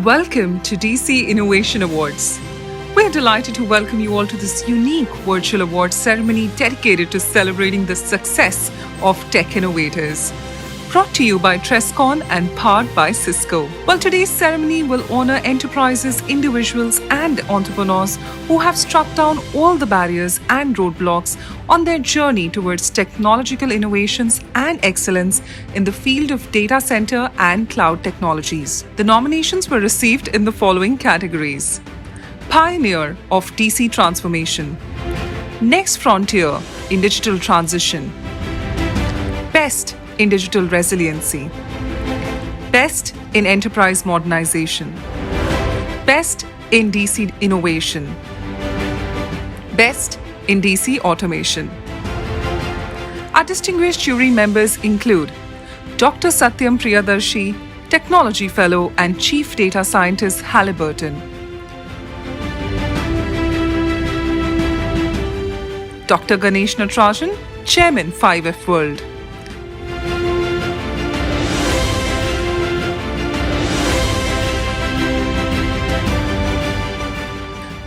Welcome to DC Innovation Awards. We're delighted to welcome you all to this unique virtual awards ceremony dedicated to celebrating the success of tech innovators. Brought to you by Trescon and powered by Cisco. Well, today's ceremony will honor enterprises, individuals, and entrepreneurs who have struck down all the barriers and roadblocks on their journey towards technological innovations and excellence in the field of data center and cloud technologies. The nominations were received in the following categories: Pioneer of DC Transformation, Next Frontier in Digital Transition, Best in Digital Resiliency, Best in Enterprise Modernization, Best in DC Innovation, Best in DC Automation. Our distinguished jury members include Dr. Satyam Priyadarshi, Technology Fellow and Chief Data Scientist, Halliburton; Dr. Ganesh Natarajan, Chairman, 5F World;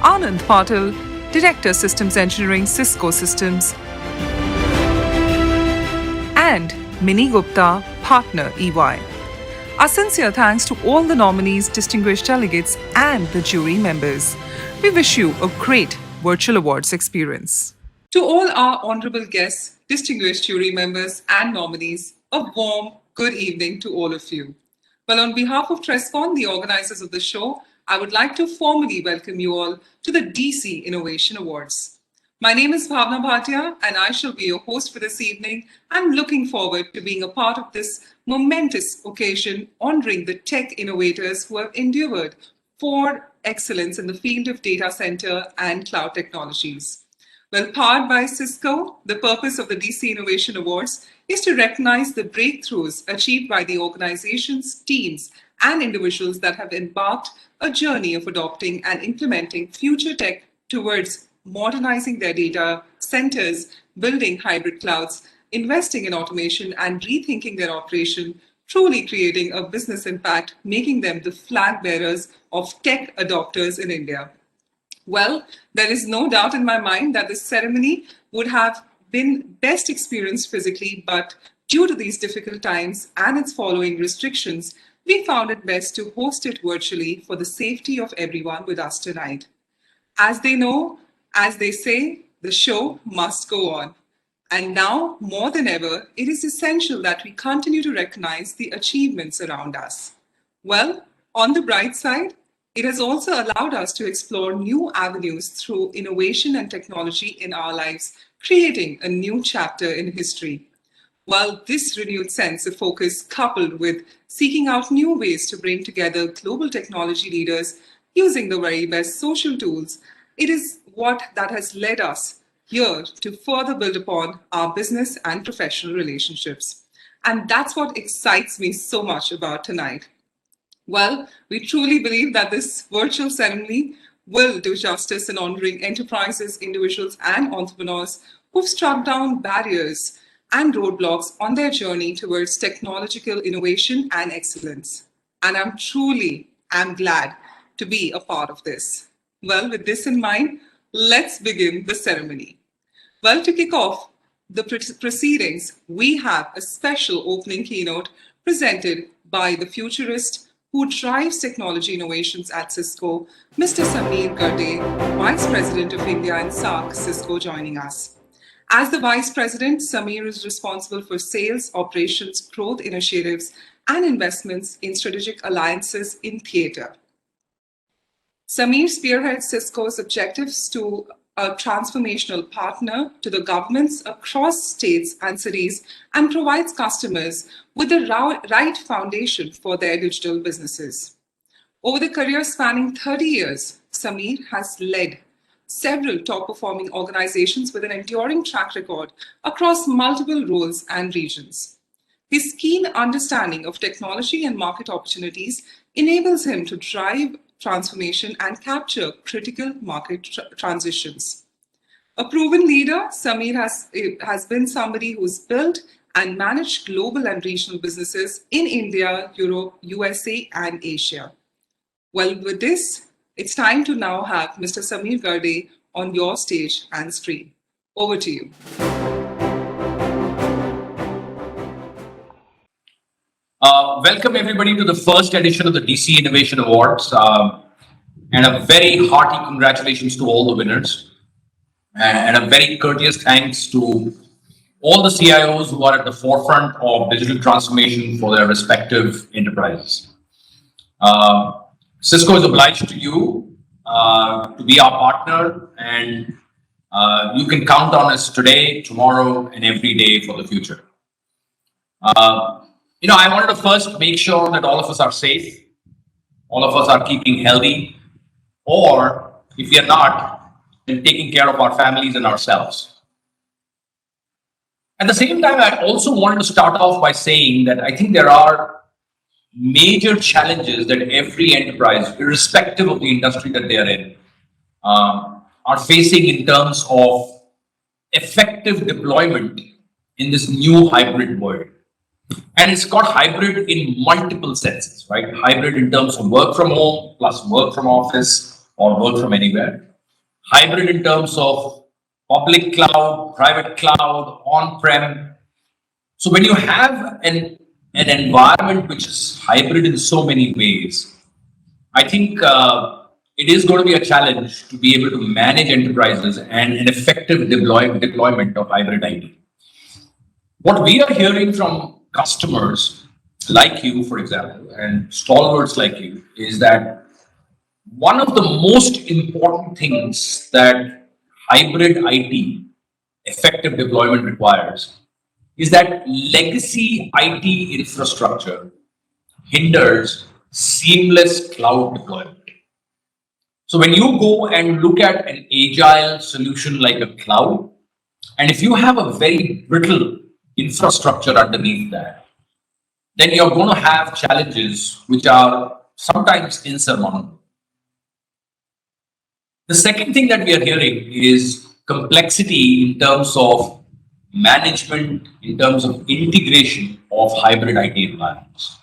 Anand Patil, Director Systems Engineering, Cisco Systems; and Mini Gupta, Partner, EY. Our sincere thanks to all the nominees, distinguished delegates, and the jury members. We wish you a great virtual awards experience. To all our honorable guests, distinguished jury members, and nominees, a warm good evening to all of you. Well, on behalf of Trescon, the organizers of the show, I would like to formally welcome you all to the DC Innovation Awards. My name is Bhavna Bhatia, and I shall be your host for this evening. I'm looking forward to being a part of this momentous occasion, honoring the tech innovators who have endeavored for excellence in the field of data center and cloud technologies. Well, powered by Cisco, the purpose of the DC Innovation Awards is to recognize the breakthroughs achieved by the organizations, teams, and individuals that have embarked a journey of adopting and implementing future tech towards modernizing their data centers, building hybrid clouds, investing in automation, and rethinking their operation, truly creating a business impact, making them the flag bearers of tech adopters in India. Well, there is no doubt in my mind that this ceremony would have been best experienced physically, but due to these difficult times and its following restrictions, we found it best to host it virtually for the safety of everyone with us tonight. As they know, as they say, the show must go on. And now, more than ever, it is essential that we continue to recognize the achievements around us. Well, on the bright side, it has also allowed us to explore new avenues through innovation and technology in our lives, creating a new chapter in history. While this renewed sense of focus, coupled with seeking out new ways to bring together global technology leaders using the very best social tools, it is what that has led us here to further build upon our business and professional relationships. And that's what excites me so much about tonight. Well, we truly believe that this virtual ceremony will do justice in honoring enterprises, individuals, and entrepreneurs who've struck down barriers and roadblocks on their journey towards technological innovation and excellence. And I'm glad to be a part of this. Well, with this in mind, let's begin the ceremony. Well, to kick off the proceedings, we have a special opening keynote presented by the futurist who drives technology innovations at Cisco, Mr. Samir Garde, Vice President of India and SAARC, Cisco, joining us. As the Vice President, Samir is responsible for sales, operations, growth initiatives, and investments in strategic alliances in theater. Samir spearheads Cisco's objectives to a transformational partner to the governments across states and cities and provides customers with the right foundation for their digital businesses. Over the career spanning 30 years, Samir has led several top-performing organizations with an enduring track record across multiple roles and regions. His keen understanding of technology and market opportunities enables him to drive transformation and capture critical market transitions. A proven leader, Samir has been somebody who's built and managed global and regional businesses in India, Europe, USA, and Asia. Well, with this, it's time to now have Mr. Samir Garde on your stage and screen. Over to you. Welcome everybody to the first edition of the DC Innovation Awards, and a very hearty congratulations to all the winners, and a very courteous thanks to all the CIOs who are at the forefront of digital transformation for their respective enterprises. Uh, Cisco is obliged to you to be our partner, and you can count on us today, tomorrow, and every day for the future. I wanted to first make sure that all of us are safe, all of us are keeping healthy, or if we are not, then taking care of our families and ourselves. At the same time, I also wanted to start off by saying that I think there are major challenges that every enterprise, irrespective of the industry that they are in, are facing in terms of effective deployment in this new hybrid world. And it's got hybrid in multiple senses, right? Hybrid in terms of work from home plus work from office or work from anywhere. Hybrid in terms of public cloud, private cloud, on-prem. So when you have an environment which is hybrid in so many ways, I think it is going to be a challenge to be able to manage enterprises and an effective deployment of hybrid IT. What we are hearing from customers like you, for example, and stalwarts like you, is that one of the most important things that hybrid IT effective deployment requires is that legacy IT infrastructure hinders seamless cloud deployment. So when you go and look at an agile solution like a cloud, and if you have a very brittle infrastructure underneath that, then you're going to have challenges which are sometimes insurmountable. The second thing that we are hearing is complexity in terms of management, in terms of integration of hybrid IT environments.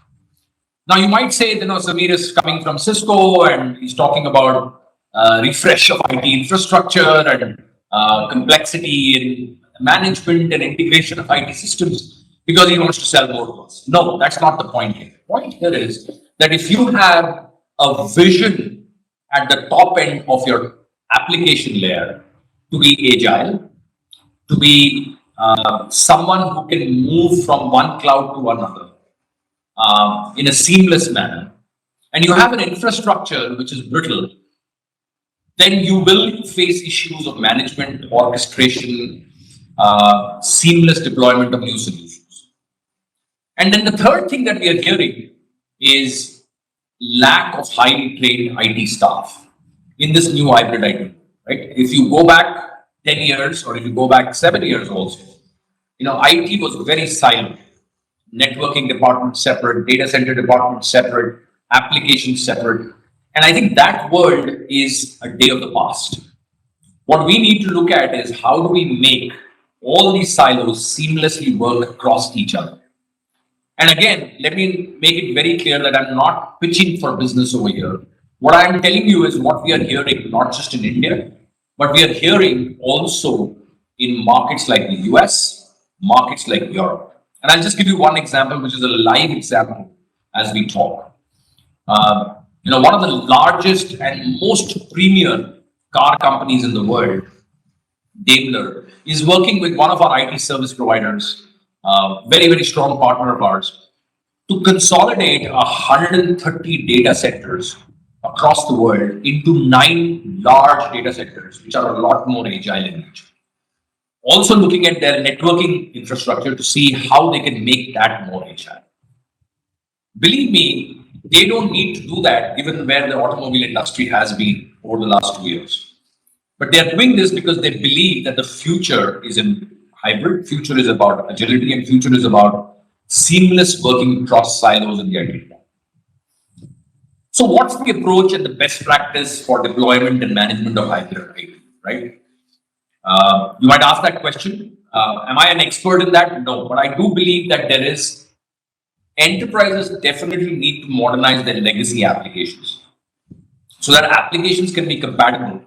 Now, you might say, Samir is coming from Cisco and he's talking about refresh of IT infrastructure and complexity in management and integration of IT systems because he wants to sell more to us. No, that's not the point here. The point here is that if you have a vision at the top end of your application layer to be agile, to be someone who can move from one cloud to another in a seamless manner, and you have an infrastructure which is brittle, then you will face issues of management, orchestration, seamless deployment of new solutions. And then the third thing that we are hearing is lack of highly trained IT staff in this new hybrid IT, right? If you go back 10 years or if you go back 7 years also, IT was very siloed. Networking department separate, data center department separate, applications separate. And I think that world is a day of the past. What we need to look at is how do we make all these silos seamlessly work across each other. And again, let me make it very clear that I'm not pitching for business over here. What I'm telling you is what we are hearing, not just in India, but we are hearing also in markets like the US, markets like Europe. And I'll just give you one example, which is a live example as we talk. One of the largest and most premier car companies in the world, Daimler, is working with one of our IT service providers, very, very strong partner of ours, to consolidate 130 data centers across the world into 9 large data centers, which are a lot more agile in nature. Also looking at their networking infrastructure to see how they can make that more agile. Believe me, they don't need to do that given where the automobile industry has been over the last 2 years. But they are doing this because they believe that the future is in hybrid, future is about agility, and future is about seamless working across silos in the IT. So what's the approach and the best practice for deployment and management of hybrid IT, right? You might ask that question. Am I an expert in that? No, but I do believe that there is enterprises definitely need to modernize their legacy applications. so that applications can be compatible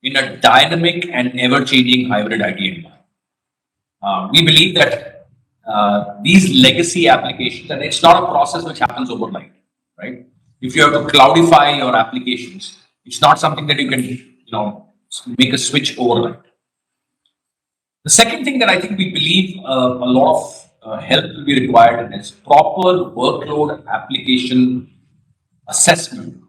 in a dynamic and ever-changing hybrid IT environment. We believe that these legacy applications, and it's not a process which happens overnight, right? If you have to cloudify your applications, it's not something that you can, make a switch overnight. The second thing that I think we believe a lot of help will be required in is proper workload application assessment,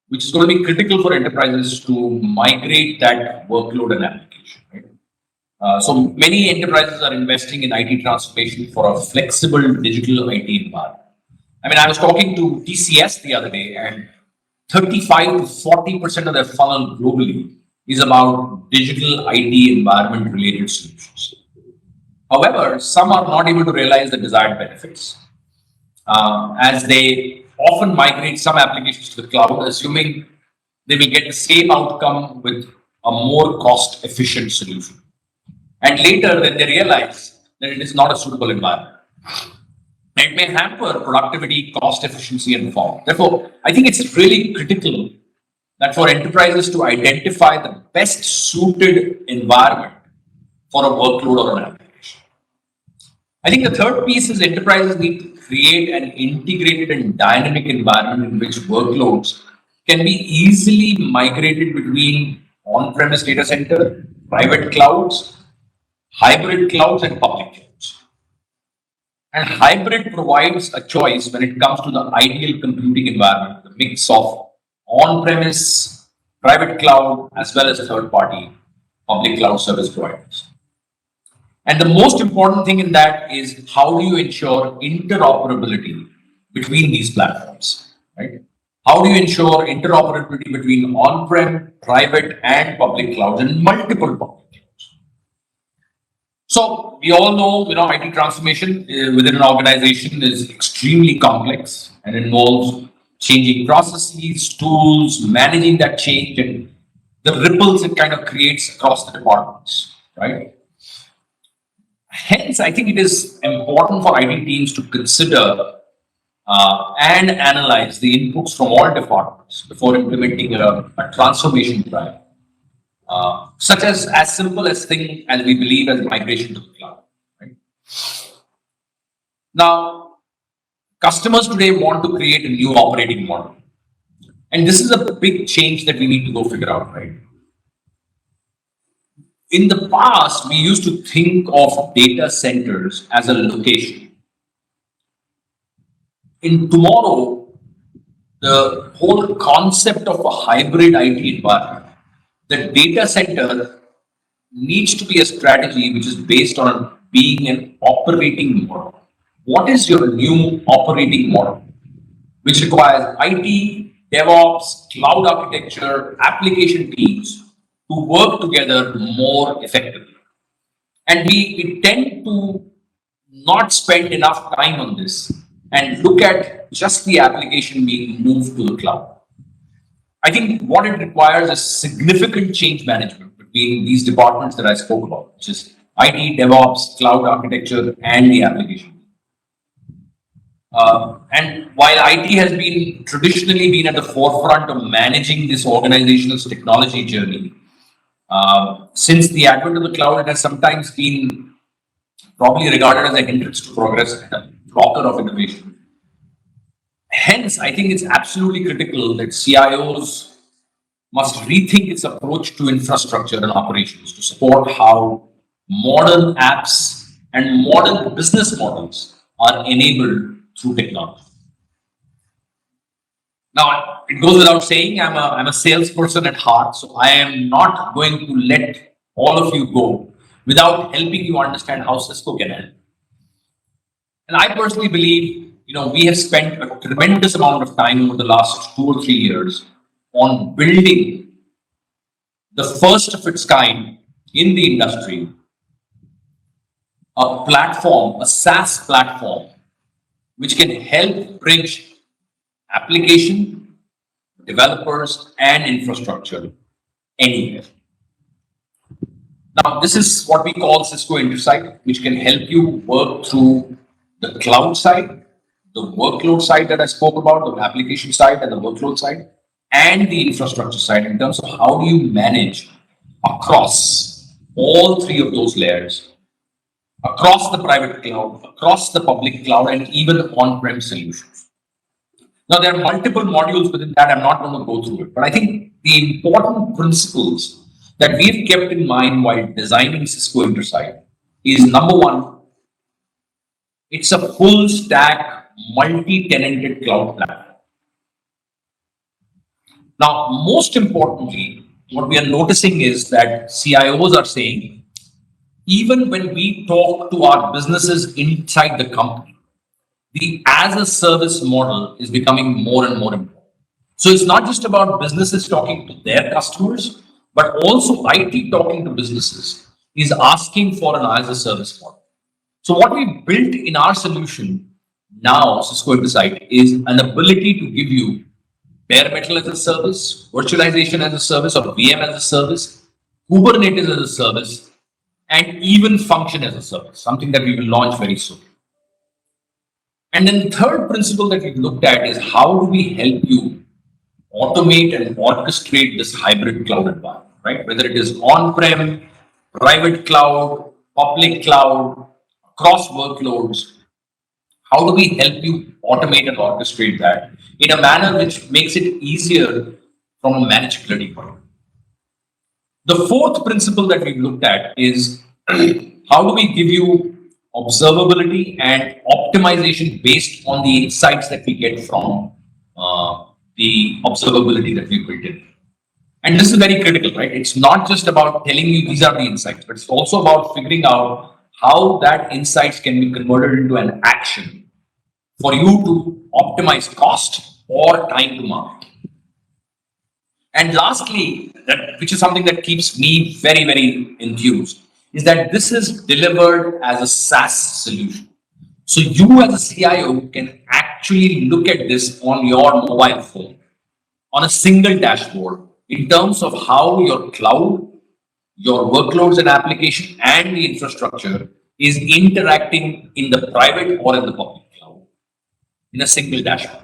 which is going to be critical for enterprises to migrate that workload and application. Right? So many enterprises are investing in IT transformation for a flexible digital IT environment. I mean, I was talking to TCS the other day, and 35 to 40% of their funnel globally is about digital IT environment related solutions. However, some are not able to realize the desired benefits as they often migrate some applications to the cloud, assuming they will get the same outcome with a more cost efficient solution. And later, then they realize that it is not a suitable environment. It may hamper productivity, cost efficiency, and performance. Therefore, I think it's really critical that for enterprises to identify the best suited environment for a workload or an application. I think the third piece is enterprises need to create an integrated and dynamic environment in which workloads can be easily migrated between on-premise data center, private clouds, hybrid clouds, and public clouds. And hybrid provides a choice when it comes to the ideal computing environment, the mix of on-premise, private cloud, as well as third-party public cloud service providers. And the most important thing in that is how do you ensure interoperability between these platforms, right? How do you ensure interoperability between on-prem, private, and public clouds and multiple public clouds? So we all know, IT transformation within an organization is extremely complex and involves changing processes, tools, managing that change, and the ripples it kind of creates across the departments, right? Hence, I think it is important for IT teams to consider and analyze the inputs from all departments before implementing a transformation plan, such as simple as thing as we believe as migration to the cloud. Right? Now, customers today want to create a new operating model, and this is a big change that we need to go figure out, right? In the past, we used to think of data centers as a location. In tomorrow, the whole concept of a hybrid IT environment, the data center needs to be a strategy which is based on being an operating model. What is your new operating model? Which requires IT, DevOps, cloud architecture, application teams to work together more effectively. And we tend to not spend enough time on this and look at just the application being moved to the cloud. I think what it requires is significant change management between these departments that I spoke about, which is IT, DevOps, cloud architecture, and the application. And while IT has been traditionally been at the forefront of managing this organization's technology journey, since the advent of the cloud, it has sometimes been probably regarded as a hindrance to progress and a blocker of innovation. Hence, I think it's absolutely critical that CIOs must rethink its approach to infrastructure and operations to support how modern apps and modern business models are enabled through technology. Now, it goes without saying, I'm a salesperson at heart, so I am not going to let all of you go without helping you understand how Cisco can help. And I personally believe, we have spent a tremendous amount of time over the last 2 or 3 years on building the first of its kind in the industry, a platform, a SaaS platform, which can help bridge application, developers, and infrastructure anywhere. Now, this is what we call Cisco InterSight, which can help you work through the cloud side, the workload side that I spoke about, the application side and the workload side, and the infrastructure side in terms of how do you manage across all three of those layers, across the private cloud, across the public cloud, and even on-prem solutions. Now, there are multiple modules within that. I'm not going to go through it, but I think the important principles that we've kept in mind while designing Cisco Intersight is number one, it's a full stack, multi-tenanted cloud platform. Now, most importantly, what we are noticing is that CIOs are saying, even when we talk to our businesses inside the company, the as a service model is becoming more and more important. So it's not just about businesses talking to their customers, but also IT talking to businesses is asking for an as a service model. So what we built in our solution now, Cisco Intersight, is an ability to give you bare metal as a service, virtualization as a service, or VM as a service, Kubernetes as a service, and even function as a service, something that we will launch very soon. And then the third principle that we've looked at is how do we help you automate and orchestrate this hybrid cloud environment, right? Whether it is on-prem, private cloud, public cloud, across workloads, how do we help you automate and orchestrate that in a manner which makes it easier from a manageability point of view? The fourth principle that we've looked at is how do we give you observability and optimization based on the insights that we get from the observability that we built in. And this is very critical, right? It's not just about telling you these are the insights, but it's also about figuring out how that insights can be converted into an action for you to optimize cost or time to market. And lastly, which is something that keeps me very, very enthused, is that this is delivered as a SaaS solution. So you as a CIO can actually look at this on your mobile phone on a single dashboard in terms of how your cloud, your workloads and application and the infrastructure is interacting in the private or in the public cloud in a single dashboard.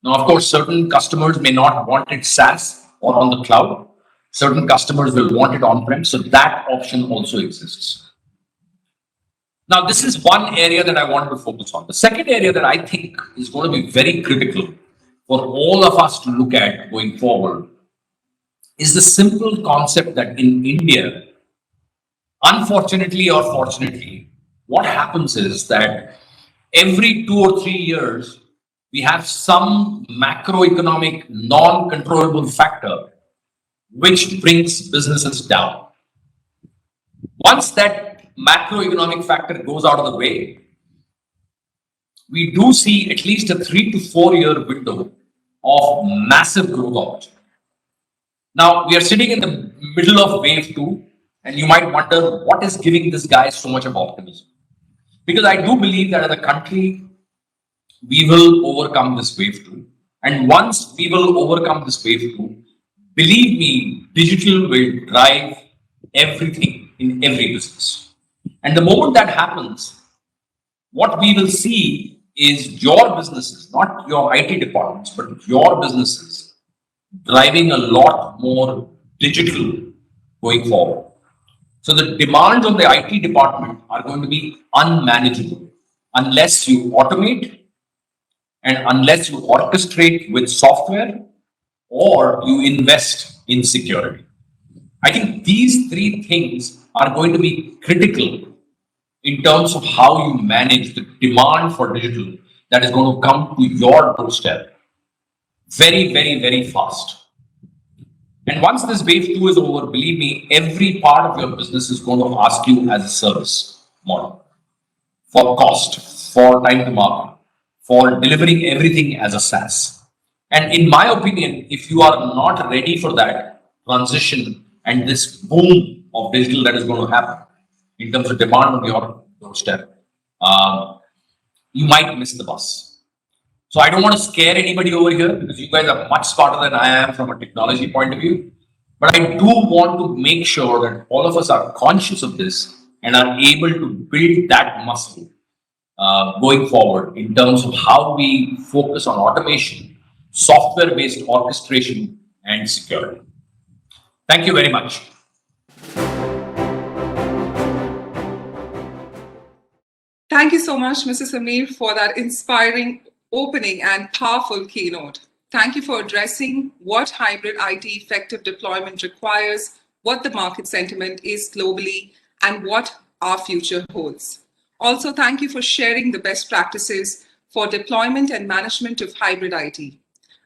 Now, of course, certain customers may not want it SaaS or on the cloud. Certain customers will want it on-prem, so that option also exists. Now, this is one area that I wanted to focus on. The second area that I think is going to be very critical for all of us to look at going forward is the simple concept that in India, unfortunately or fortunately, what happens is that every 2 or 3 years, we have some macroeconomic non-controllable factor which brings businesses down. Once that macroeconomic factor goes out of the way, we do see at least a 3 to 4 year window of massive growth opportunity. Now, we are sitting in the middle of wave 2, and you might wonder what is giving this guy so much of optimism. Because I do believe that as a country, we will overcome this wave 2. And once we will overcome this wave 2, believe me, digital will drive everything in every business. And the moment that happens, what we will see is your businesses, not your IT departments, but your businesses driving a lot more digital going forward. So the demands on the IT department are going to be unmanageable unless you automate and unless you orchestrate with software or you invest in security. I think these three things are going to be critical in terms of how you manage the demand for digital that is going to come to your doorstep very, very, very fast. And once this wave 2 is over, believe me, every part of your business is going to ask you as a service model for cost, for time to market, for delivering everything as a SaaS. And in my opinion, if you are not ready for that transition and this boom of digital that is going to happen in terms of demand on your doorstep, you might miss the bus. So I don't want to scare anybody over here because you guys are much smarter than I am from a technology point of view. But I do want to make sure that all of us are conscious of this and are able to build that muscle going forward in terms of how we focus on automation software-based orchestration, and security. Thank you very much. Thank you so much, Mr. Samir, for that inspiring opening and powerful keynote. Thank you for addressing what hybrid IT effective deployment requires, what the market sentiment is globally, and what our future holds. Also, thank you for sharing the best practices for deployment and management of hybrid IT.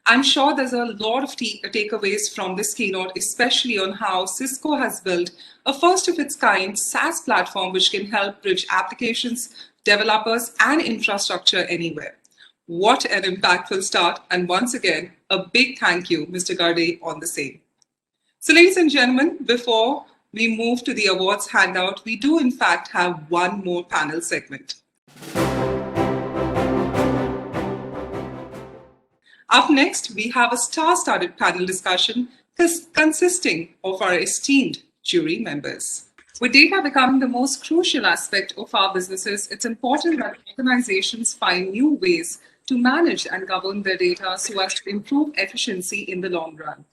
I'm sure there's a lot of takeaways from this keynote, especially on how Cisco has built a first of its kind SaaS platform which can help bridge applications, developers, and infrastructure anywhere. What an impactful start. And once again, a big thank you, Mr. Garde, on the same. So, ladies and gentlemen, before we move to the awards handout, we do in fact have one more panel segment. Up next, we have a star-studded panel discussion consisting of our esteemed jury members. With data becoming the most crucial aspect of our businesses, it's important that organizations find new ways to manage and govern their data so as to improve efficiency in the long run.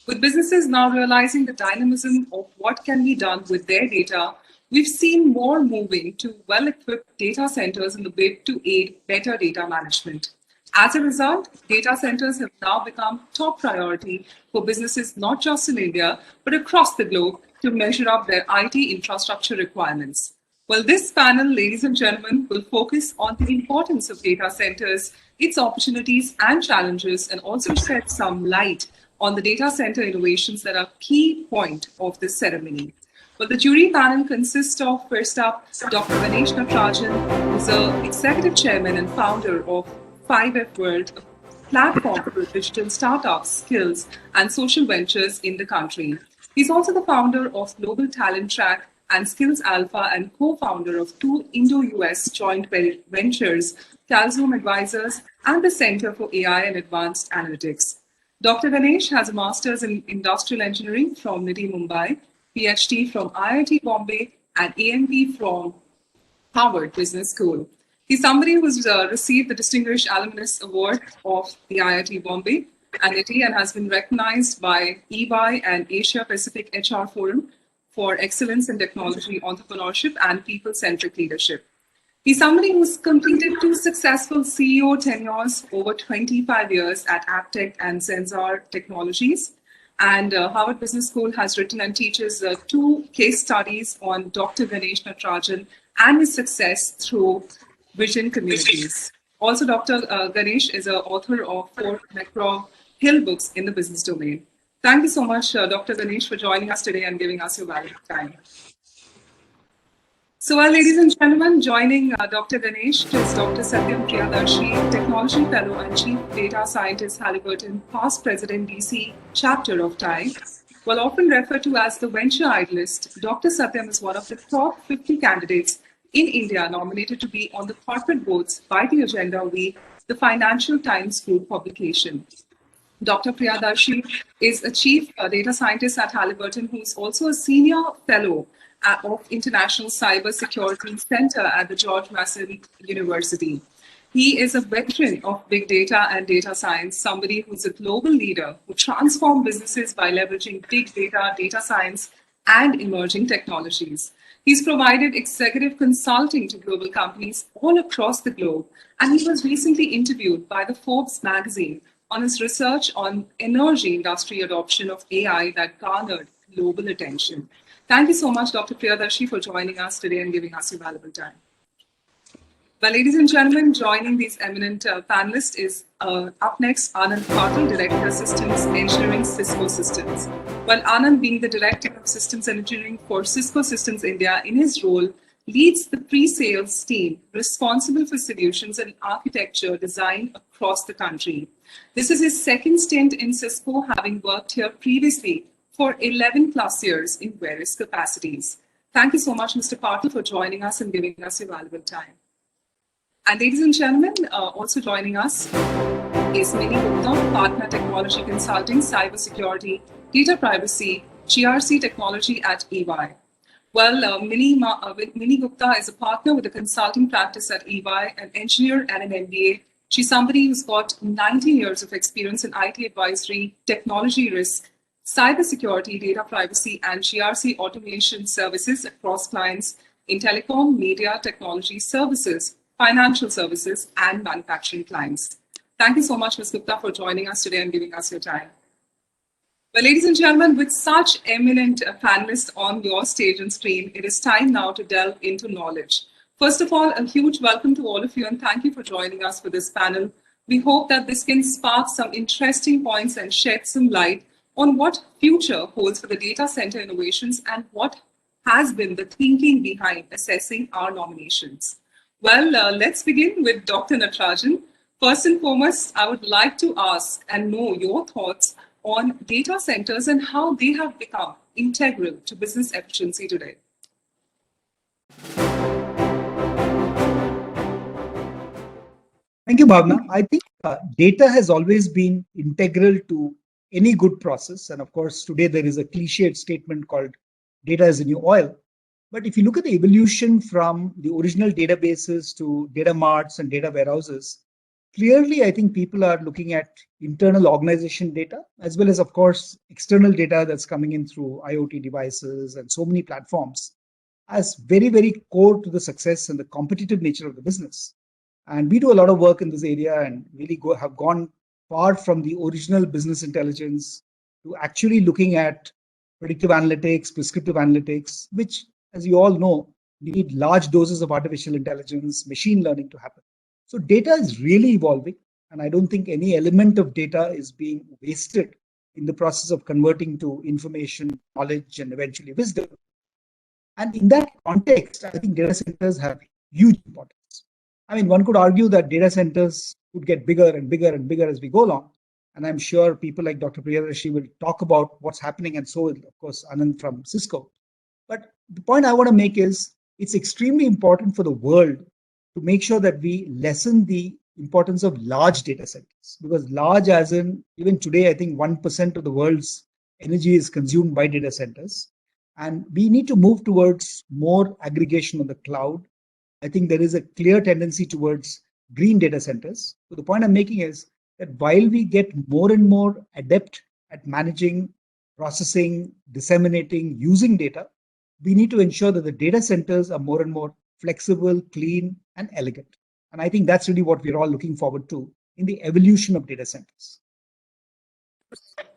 With businesses now realizing the dynamism of what can be done with their data, we've seen more moving to well-equipped data centers in the bid to aid better data management. As a result, data centers have now become top priority for businesses not just in India, but across the globe to measure up their IT infrastructure requirements. Well, this panel, ladies and gentlemen, will focus on the importance of data centers, its opportunities and challenges, and also shed some light on the data center innovations that are a key point of this ceremony. Well, the jury panel consists of, first up, Dr. Ganesh Natarajan, who's the executive chairman and founder of 5F World, a platform for digital startups, skills, and social ventures in the country. He's also the founder of Global Talent Track and Skills Alpha and co-founder of two Indo-US joint ventures, Calzoom Advisors and the Center for AI and Advanced Analytics. Dr. Ganesh has a master's in industrial engineering from NITI Mumbai, PhD from IIT Bombay, and AMP from Harvard Business School. He's somebody who's received the Distinguished Alumnus Award of the IIT Bombay and NITI and has been recognized by EY and Asia Pacific HR Forum for excellence in technology, entrepreneurship, and people-centric leadership. He's somebody who's completed two successful CEO tenures over 25 years at Aptech and Zensar Technologies. And Harvard Business School has written and teaches two case studies on Dr. Ganesh Natarajan and his success through Vision Communities. Also, Dr. Ganesh is an author of 4 McGraw-Hill books in the business domain. Thank you so much, Dr. Ganesh, for joining us today and giving us your valuable time. So, ladies and gentlemen, joining Dr. Ganesh is Dr. Satyam Priyadarshi, Technology Fellow and Chief Data Scientist, Halliburton, past President, DC Chapter of TIE. While often referred to as the venture idealist, Dr. Satyam is one of the top 50 candidates in India nominated to be on the corporate boards by the Agenda Week, the Financial Times Group publication. Dr. Priyadarshi is a chief data scientist at Halliburton, who is also a senior fellow of International Cyber Security Center at the George Mason University. He is a veteran of big data and data science, somebody who's a global leader who transforms businesses by leveraging big data, data science, and emerging technologies. He's provided executive consulting to global companies all across the globe, and he was recently interviewed by the Forbes magazine on his research on energy industry adoption of AI that garnered global attention. Thank you so much, Dr. Priyadarshi, for joining us today and giving us your valuable time. Well, ladies and gentlemen, joining these eminent panelists is up next Anand Patil, Director of Systems Engineering, Cisco Systems. Well, Anand, being the Director of Systems Engineering for Cisco Systems India, in his role, leads the pre-sales team responsible for solutions and architecture design across the country. This is his second stint in Cisco, having worked here previously for 11 plus years in various capacities. Thank you so much, Mr. Patil, for joining us and giving us your valuable time. And ladies and gentlemen, also joining us is Mini Gupta, Partner Technology Consulting, Cybersecurity, Data Privacy, GRC Technology at EY. Well, Mini Gupta is a partner with a consulting practice at EY, an engineer and an MBA, She's somebody who's got 19 years of experience in IT advisory, technology risk, cybersecurity, data privacy, and GRC automation services across clients in telecom, media, technology services, financial services, and manufacturing clients. Thank you so much, Ms. Gupta, for joining us today and giving us your time. Well, ladies and gentlemen, with such eminent panelists on your stage and screen, it is time now to delve into knowledge. First of all, a huge welcome to all of you and thank you for joining us for this panel. We hope that this can spark some interesting points and shed some light on what future holds for the data center innovations and what has been the thinking behind assessing our nominations. Well, let's begin with Dr. Natarajan. First and foremost, I would like to ask and know your thoughts on data centers and how they have become integral to business efficiency today. Thank you, Bhavna. I think data has always been integral to any good process. And of course, today there is a cliched statement called data is the new oil. But if you look at the evolution from the original databases to data marts and data warehouses, clearly, I think people are looking at internal organization data, as well as, of course, external data that's coming in through IoT devices and so many platforms as very, very core to the success and the competitive nature of the business. And we do a lot of work in this area and really have gone far from the original business intelligence to actually looking at predictive analytics, prescriptive analytics, which, as you all know, need large doses of artificial intelligence, machine learning to happen. So data is really evolving, and I don't think any element of data is being wasted in the process of converting to information, knowledge, and eventually wisdom. And in that context, I think data centers have huge importance. I mean, one could argue that data centers would get bigger and bigger and bigger as we go along. And I'm sure people like Dr. Priyadarsini will talk about what's happening, and so will, of course, Anand from Cisco. But the point I want to make is it's extremely important for the world to make sure that we lessen the importance of large data centers, because large as in even today, I think 1% of the world's energy is consumed by data centers. And we need to move towards more aggregation on the cloud. I think there is a clear tendency towards green data centers. So the point I'm making is that while we get more and more adept at managing, processing, disseminating, using data, we need to ensure that the data centers are more and more flexible, clean, and elegant. And I think that's really what we're all looking forward to in the evolution of data centers.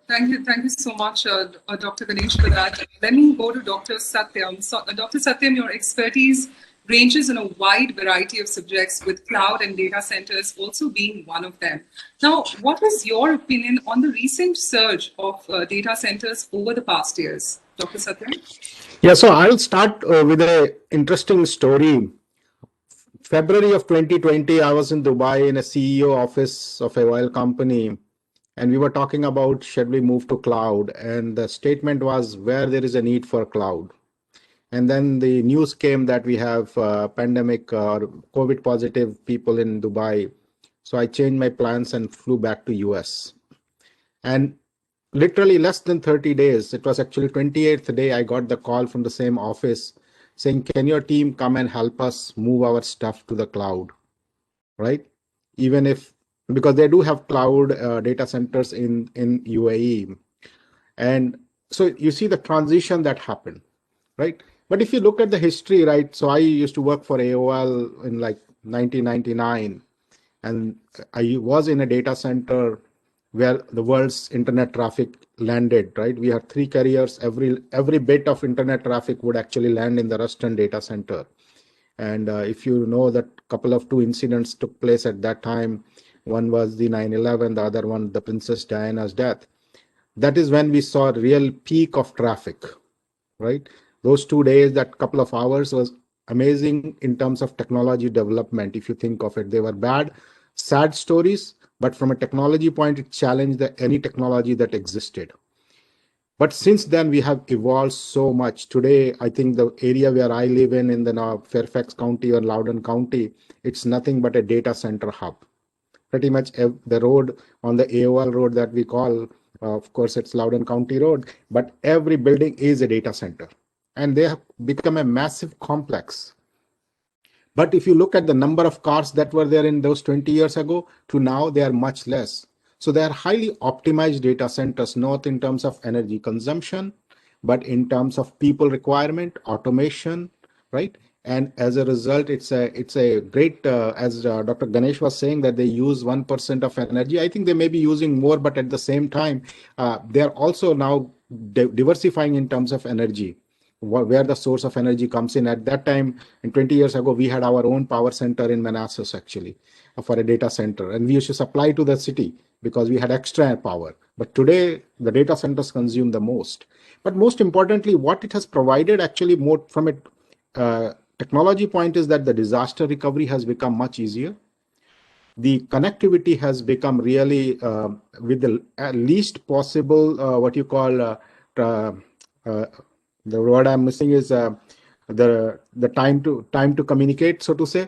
Thank you so much, Dr. Ganesh, for that. Let me go to Dr. Satyam. So, Dr. Satyam, your expertise ranges in a wide variety of subjects, with cloud and data centers also being one of them. Now, what is your opinion on the recent surge of data centers over the past years? Dr. Satyam? Yeah, so I'll start with an interesting story. February of 2020, I was in Dubai in a CEO office of a oil company, and we were talking about should we move to cloud, and the statement was where there is a need for cloud. And then the news came that we have pandemic or COVID positive people in Dubai. So I changed my plans and flew back to US. And literally less than 30 days, it was actually 28th day, I got the call from the same office saying, can your team come and help us move our stuff to the cloud, right? Even if, because they do have cloud data centers in UAE. And so you see the transition that happened, right? But if you look at the history, right? So I used to work for AOL in like 1999, and I was in a data center where the world's internet traffic landed, right? We had 3 carriers. Every bit of internet traffic would actually land in the Ruston data center. And if you know that two incidents took place at that time, one was the 9/11, the other one, the Princess Diana's death. That is when we saw a real peak of traffic, right? Those 2 days, that couple of hours was amazing in terms of technology development. If you think of it, they were bad, sad stories, but from a technology point, it challenged any technology that existed. But since then, we have evolved so much. Today, I think the area where I live in the Fairfax County or Loudoun County, it's nothing but a data center hub. Pretty much the road on the AOL road that we call, of course, it's Loudoun County Road, but every building is a data center. And they have become a massive complex. But if you look at the number of cars that were there in those 20 years ago to now, they are much less. So they are highly optimized data centers, not in terms of energy consumption, but in terms of people requirement, automation, right? And as a result, it's a great, as Dr. Ganesh was saying, that they use 1% of energy. I think they may be using more, but at the same time, they are also now diversifying in terms of energy, where the source of energy comes in. At that time, in 20 years ago, we had our own power center in Manassas, actually, for a data center. And we used to supply to the city because we had extra power. But today, the data centers consume the most. But most importantly, what it has provided actually more from a technology point is that the disaster recovery has become much easier. The connectivity has become really with the least possible, what you call, the word I'm missing is the time to communicate, so to say.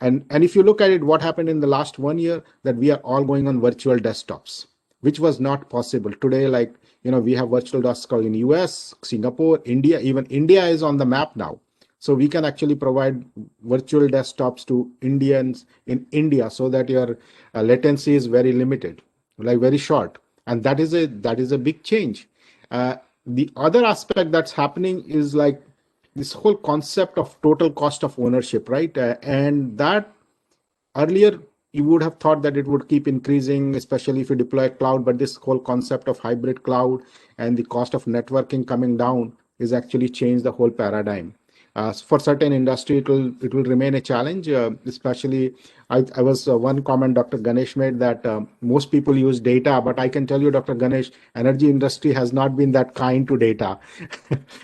And if you look at it, what happened in the last 1 year, that we are all going on virtual desktops, which was not possible today. Like, we have virtual desktops in US, Singapore, India. Even India is on the map now. So we can actually provide virtual desktops to Indians in India, so that your latency is very limited, like very short. And that is a big change. The other aspect that's happening is like this whole concept of total cost of ownership, right? And that earlier you would have thought that it would keep increasing, especially if you deploy cloud. But this whole concept of hybrid cloud and the cost of networking coming down is actually changed the whole paradigm. For certain industry, it will remain a challenge. Especially, I was one comment Dr. Ganesh made, that most people use data, but I can tell you, Dr. Ganesh, energy industry has not been that kind to data,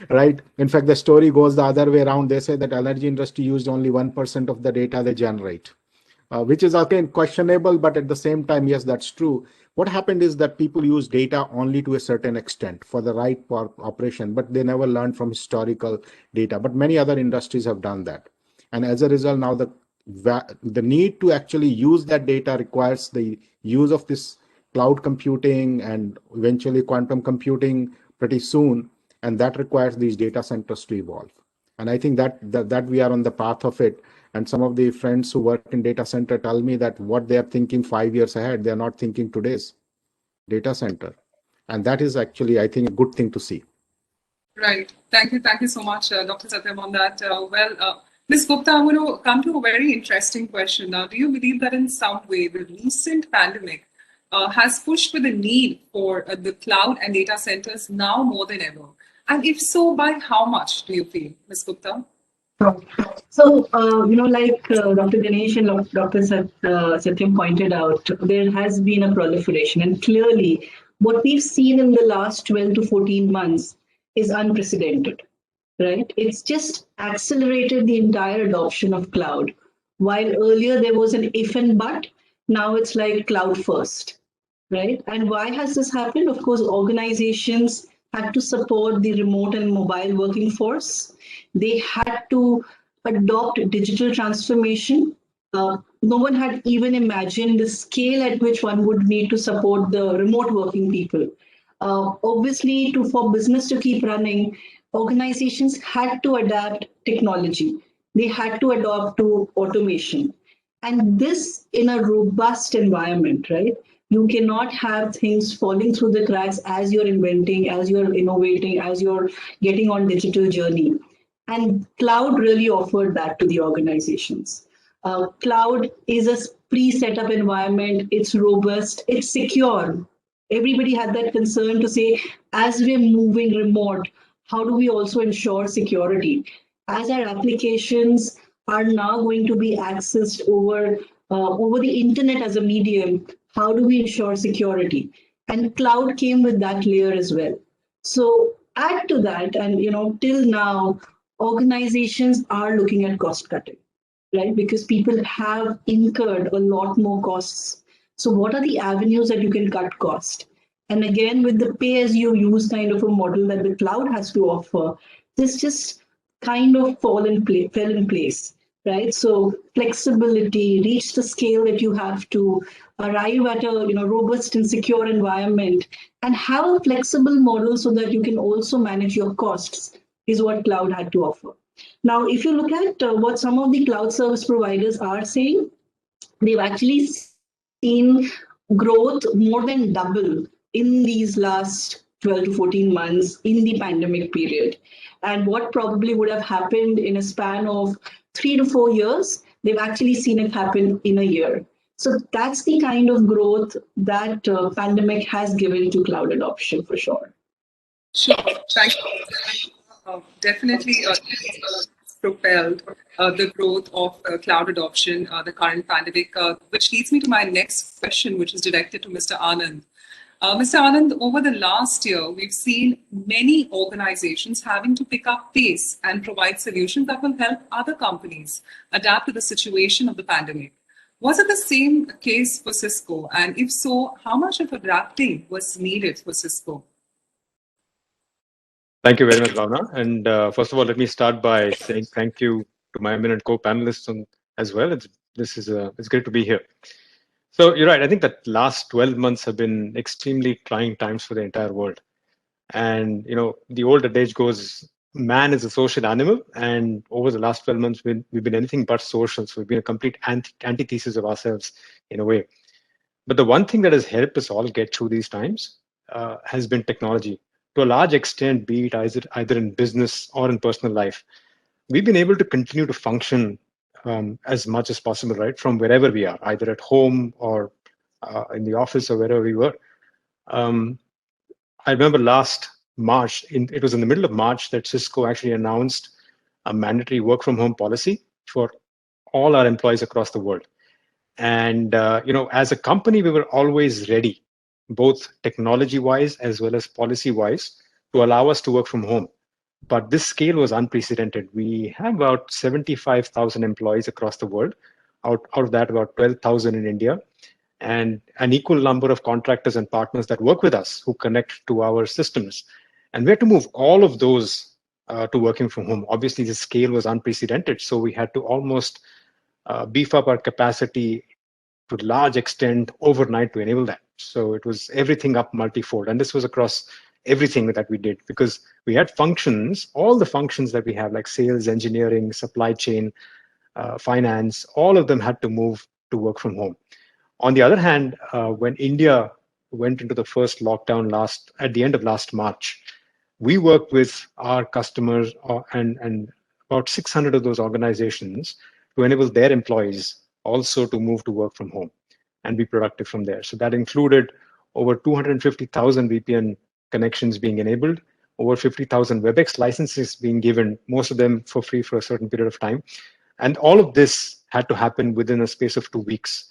right? In fact, the story goes the other way around. They say that energy industry used only 1% of the data they generate. Which is again questionable, but at the same time, yes, that's true. What happened is that people use data only to a certain extent for the right operation, but they never learned from historical data. But many other industries have done that. And as a result, now the need to actually use that data requires the use of this cloud computing and eventually quantum computing pretty soon. And that requires these data centers to evolve. And I think that we are on the path of it. And some of the friends who work in data center tell me that what they are thinking 5 years ahead, they're not thinking today's data center. And that is actually, I think, a good thing to see. Right. Thank you so much, Dr. Satyam, on that. Ms. Gupta, I'm going to come to a very interesting question now. Do you believe that in some way the recent pandemic has pushed for the need for the cloud and data centers now more than ever? And if so, by how much do you feel, Ms. Gupta? So, like Dr. Ganesh and Dr. Satyam pointed out, there has been a proliferation. And clearly, what we've seen in the last 12 to 14 months is unprecedented, right? It's just accelerated the entire adoption of cloud. While earlier there was an if and but, now it's like cloud first, right? And why has this happened? Of course, organizations had to support the remote and mobile working force. They had to adopt digital transformation. No one had even imagined the scale at which one would need to support the remote working people. Obviously, for business to keep running, organizations had to adapt technology. They had to adopt to automation. And this in a robust environment, right? You cannot have things falling through the cracks as you're inventing, as you're innovating, as you're getting on digital journey. And cloud really offered that to the organizations. Cloud is a pre-set up environment. It's robust. It's secure. Everybody had that concern to say, as we're moving remote, how do we also ensure security? As our applications are now going to be accessed over the internet as a medium, how do we ensure security? And cloud came with that layer as well. So add to that, and till now, organizations are looking at cost cutting, right? Because people have incurred a lot more costs. So what are the avenues that you can cut cost? And again, with the pay-as-you-use kind of a model that the cloud has to offer, this just kind of fell in place, right? So flexibility, reach the scale that you have to arrive at a robust and secure environment, and have a flexible model so that you can also manage your costs is what cloud had to offer. Now, if you look at what some of the cloud service providers are saying, they've actually seen growth more than double in these last 12 to 14 months in the pandemic period. And what probably would have happened in a span of 3 to 4 years, they've actually seen it happen in a year. So that's the kind of growth that pandemic has given to cloud adoption for sure. Sure. Thank you. Definitely propelled the growth of cloud adoption, the current pandemic, which leads me to my next question, which is directed to Mr. Anand. Mr. Anand, over the last year, we've seen many organizations having to pick up pace and provide solutions that will help other companies adapt to the situation of the pandemic. Was it the same case for Cisco? And if so, how much of adapting was needed for Cisco? Thank you very much, Bhavna. And first of all, let me start by saying thank you to my eminent co-panelists as well. It's great to be here. So you're right. I think that last 12 months have been extremely trying times for the entire world. And the old adage goes, man is a social animal, and over the last 12 months, we've been anything but social. So we've been a complete antithesis of ourselves in a way. But the one thing that has helped us all get through these times has been technology. To a large extent, be it either in business or in personal life, we've been able to continue to function as much as possible, right, from wherever we are, either at home or in the office or wherever we were. I remember last March, it was in the middle of March that Cisco actually announced a mandatory work from home policy for all our employees across the world. And as a company, we were always ready, both technology-wise as well as policy-wise, to allow us to work from home. But this scale was unprecedented. We have about 75,000 employees across the world. Out of that, about 12,000 in India, and an equal number of contractors and partners that work with us who connect to our systems. And we had to move all of those to working from home. Obviously, the scale was unprecedented, so we had to almost beef up our capacity to a large extent overnight to enable that. So it was everything up multifold. And this was across everything that we did, because we had functions, all the functions that we have, like sales, engineering, supply chain, finance, all of them had to move to work from home. On the other hand, when India went into the first lockdown at the end of last March, we worked with our customers and about 600 of those organizations to enable their employees also to move to work from home and be productive from there. So that included over 250,000 VPN connections being enabled, over 50,000 WebEx licenses being given, most of them for free for a certain period of time. And all of this had to happen within a space of 2 weeks.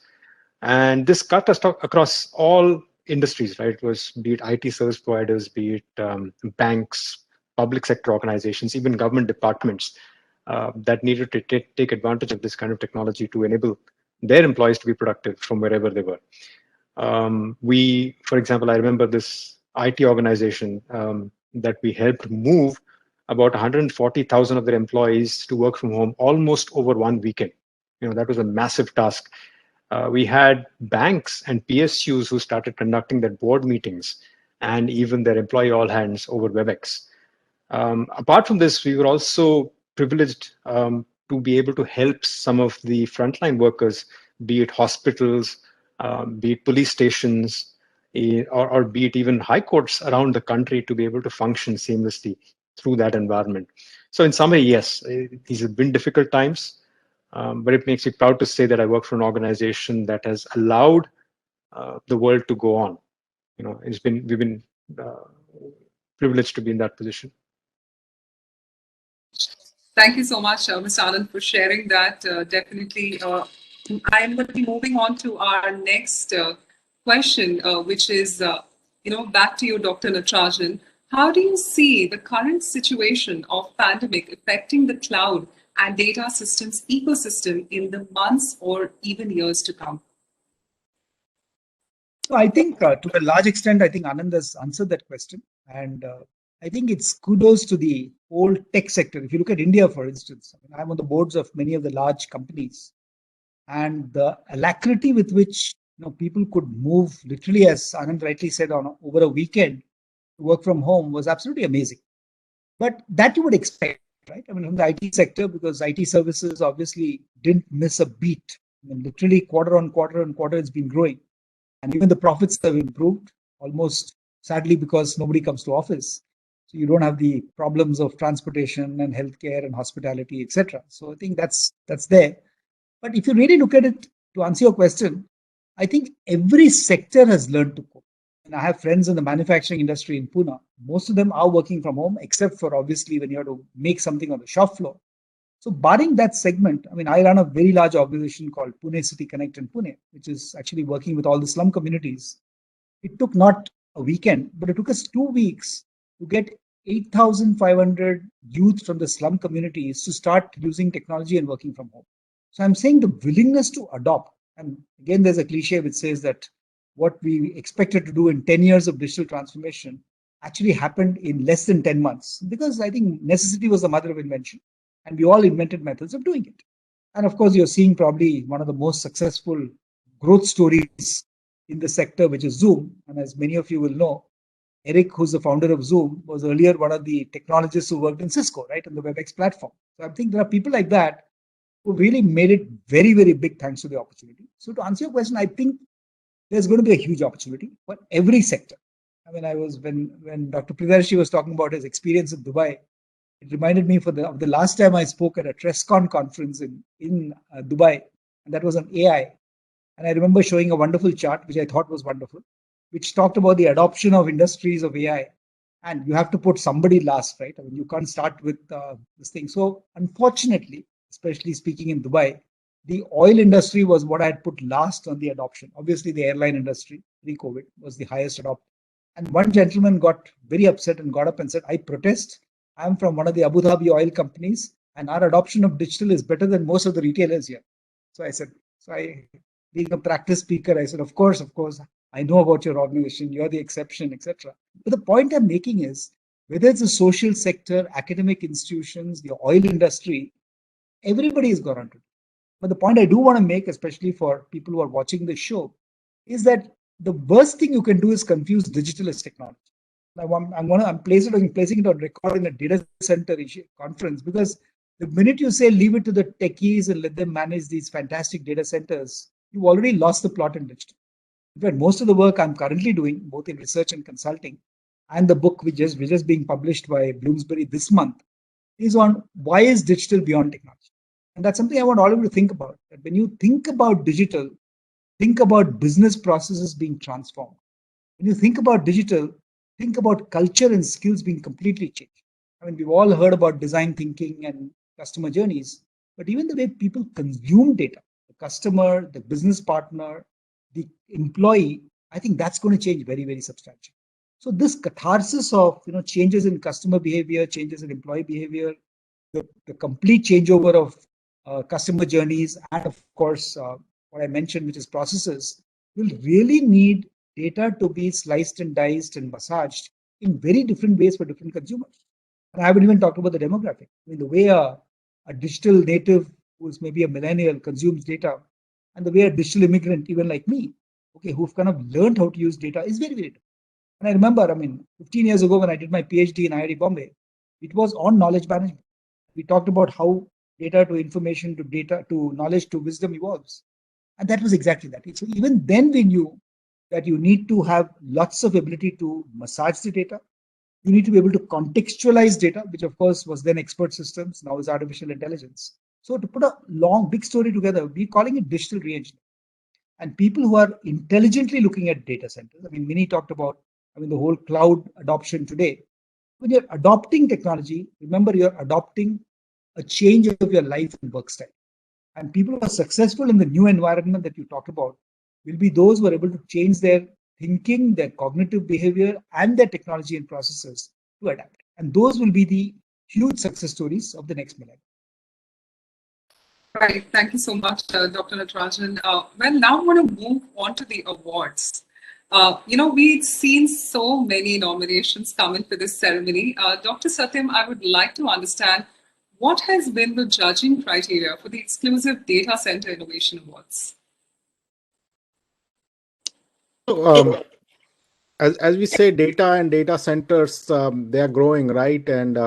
And this cut us across all industries, right? It was, be it IT service providers, be it banks, public sector organizations, even government departments that needed to take advantage of this kind of technology to enable their employees to be productive from wherever they were. For example, I remember this IT organization that we helped move about 140,000 of their employees to work from home almost over one weekend. That was a massive task. We had banks and PSUs who started conducting their board meetings and even their employee all hands over WebEx. Apart from this, we were also privileged to be able to help some of the frontline workers, be it hospitals, be it police stations, or be it even high courts around the country, to be able to function seamlessly through that environment. So in summary, yes, these have been difficult times, but it makes me proud to say that I work for an organization that has allowed the world to go on. We've been privileged to be in that position. Thank you so much, Mr. Anand, for sharing that. Definitely, I am going to be moving on to our next question, which is, back to you, Dr. Natarajan. How do you see the current situation of pandemic affecting the cloud and data systems ecosystem in the months or even years to come? So I think to a large extent, I think Anand has answered that question. And I think it's kudos to the whole tech sector. If you look at India, for instance, I'm on the boards of many of the large companies, and the alacrity with which people could move, literally, as Anand rightly said, on over a weekend to work from home was absolutely amazing. But that you would expect. right? I mean, from the IT sector, because IT services obviously didn't miss a beat. I mean, literally quarter on quarter on quarter, it's been growing. And even the profits have improved almost, sadly, because nobody comes to office. So you don't have the problems of transportation and healthcare and hospitality, etc. So I think that's there. But if you really look at it, to answer your question, I think every sector has learned to cope. And I have friends in the manufacturing industry in Pune. Most of them are working from home, except for obviously when you have to make something on the shop floor. So barring that segment, I mean, I run a very large organization called Pune City Connect in Pune, which is actually working with all the slum communities. It took not a weekend, but it took us 2 weeks to get 8,500 youth from the slum communities to start using technology and working from home. So I'm saying the willingness to adopt, and again, there's a cliche which says that what we expected to do in 10 years of digital transformation actually happened in less than 10 months, because I think necessity was the mother of invention, and we all invented methods of doing it. And of course, you're seeing probably one of the most successful growth stories in the sector, which is Zoom. And as many of you will know, Eric, who's the founder of Zoom, was earlier one of the technologists who worked in Cisco, right, on the WebEx platform. So I think there are people like that who really made it very, very big thanks to the opportunity. So to answer your question, I think there's going to be a huge opportunity for every sector. I mean, I was when Dr. Pridarshi was talking about his experience in Dubai, it reminded me of the last time I spoke at a Trescon conference in Dubai, and that was on AI. And I remember showing a wonderful chart, which I thought was wonderful, which talked about the adoption of industries of AI. And you have to put somebody last, right? I mean, you can't start with this thing. So unfortunately, especially speaking in Dubai, the oil industry was what I had put last on the adoption. Obviously, the airline industry, pre-COVID, was the highest adopter. And one gentleman got very upset and got up and said, I protest. I'm from one of the Abu Dhabi oil companies, and our adoption of digital is better than most of the retailers here. So I said, being a practice speaker, I said, of course, I know about your organization, you're the exception, etc. But the point I'm making is, whether it's the social sector, academic institutions, the oil industry, everybody has gone on to it. But the point I do want to make, especially for people who are watching this show, is that the worst thing you can do is confuse digital as technology. I'm placing it on record in a data center conference, because the minute you say leave it to the techies and let them manage these fantastic data centers, you've already lost the plot in digital. In fact, most of the work I'm currently doing, both in research and consulting, and the book which is just being published by Bloomsbury this month, is on why is digital beyond technology. And that's something I want all of you to think about. That when you think about digital, think about business processes being transformed. When you think about digital, think about culture and skills being completely changed. I mean, we've all heard about design thinking and customer journeys, but even the way people consume data, the customer, the business partner, the employee, I think that's going to change very, very substantially. So this catharsis of changes in customer behavior, changes in employee behavior, the complete changeover of customer journeys, and of course, what I mentioned, which is processes, will really need data to be sliced and diced and massaged in very different ways for different consumers. And I haven't even talked about the demographic. I mean, the way a digital native who is maybe a millennial consumes data, and the way a digital immigrant, even like me, okay, who've kind of learned how to use data, is very, very different. And I remember, 15 years ago when I did my PhD in IIT Bombay, it was on knowledge management. We talked about how data to information to data to knowledge to wisdom evolves. And that was exactly that. So even then we knew that you need to have lots of ability to massage the data. You need to be able to contextualize data, which of course was then expert systems, now is artificial intelligence. So to put a long, big story together, we're calling it digital re-engineering. And people who are intelligently looking at data centers, Mini talked about, the whole cloud adoption today. When you're adopting technology, remember you're adopting a change of your life and work style. And people who are successful in the new environment that you talk about will be those who are able to change their thinking, their cognitive behavior, and their technology and processes to adapt. And those will be the huge success stories of the next millennium. Right. Thank you so much, Dr. Natarajan. Well, now I want to move on to the awards. We've seen so many nominations come in for this ceremony. Dr. Satyam, I would like to understand what has been the judging criteria for the exclusive Data Center Innovation Awards? So, as we say, data and data centers, they are growing, right? And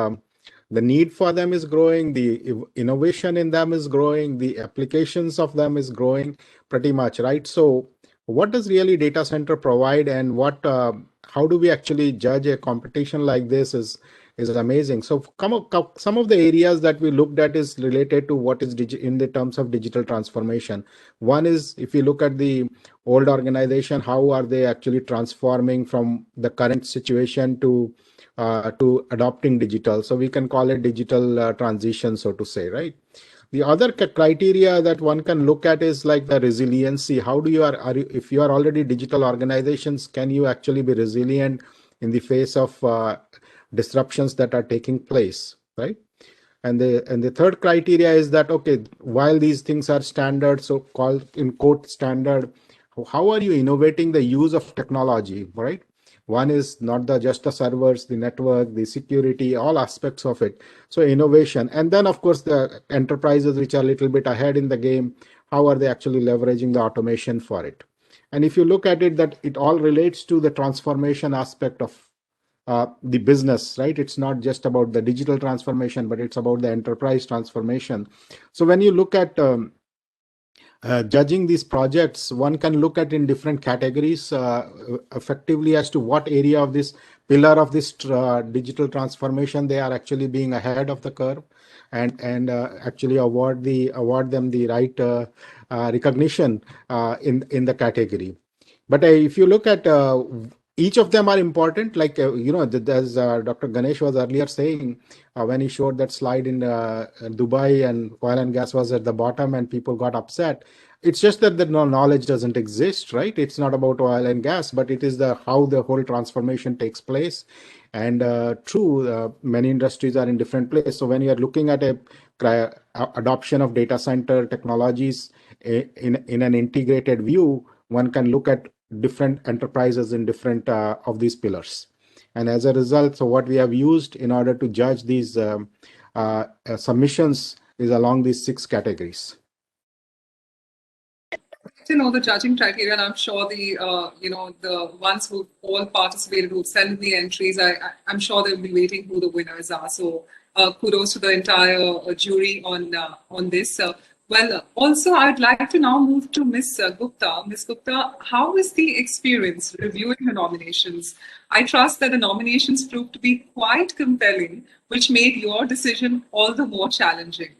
the need for them is growing, the innovation in them is growing, the applications of them is growing pretty much, right? So what does really data center provide, and what how do we actually judge a competition like this is amazing. So some of the areas that we looked at is related to what is in the terms of digital transformation. One is, if you look at the old organization, how are they actually transforming from the current situation to adopting digital? So we can call it digital transition, so to say, right? The other criteria that one can look at is like the resiliency. How do if you are already digital organizations, can you actually be resilient in the face of disruptions that are taking place, right? And the third criteria is that, okay, while these things are standard, so called in quote standard, how are you innovating the use of technology, right? One is not just the servers, the network, the security, all aspects of it. So innovation. And then of course the enterprises which are a little bit ahead in the game, how are they actually leveraging the automation for it? And if you look at it, that it all relates to the transformation aspect of the business, right? It's not just about the digital transformation, but it's about the enterprise transformation. So when you look at judging these projects, one can look at in different categories effectively as to what area of this pillar of this digital transformation they are actually being ahead of the curve, and actually award them the right recognition in the category. But if you look at each of them are important, like as Dr. Ganesh was earlier saying when he showed that slide in Dubai, and oil and gas was at the bottom and people got upset. It's just that the knowledge doesn't exist, right? It's not about oil and gas, but it is how the whole transformation takes place. And many industries are in different places. So when you are looking at a adoption of data center technologies in an integrated view, one can look at different enterprises in different of these pillars. And as a result, so what we have used in order to judge these submissions is along these 6 categories. To know the judging criteria, and I'm sure the the ones who all participated who send the entries, I'm sure they'll be waiting who the winners are. So kudos to the entire jury on this. Also, I'd like to now move to Ms. Gupta. Ms. Gupta, how is the experience reviewing the nominations? I trust that the nominations proved to be quite compelling, which made your decision all the more challenging.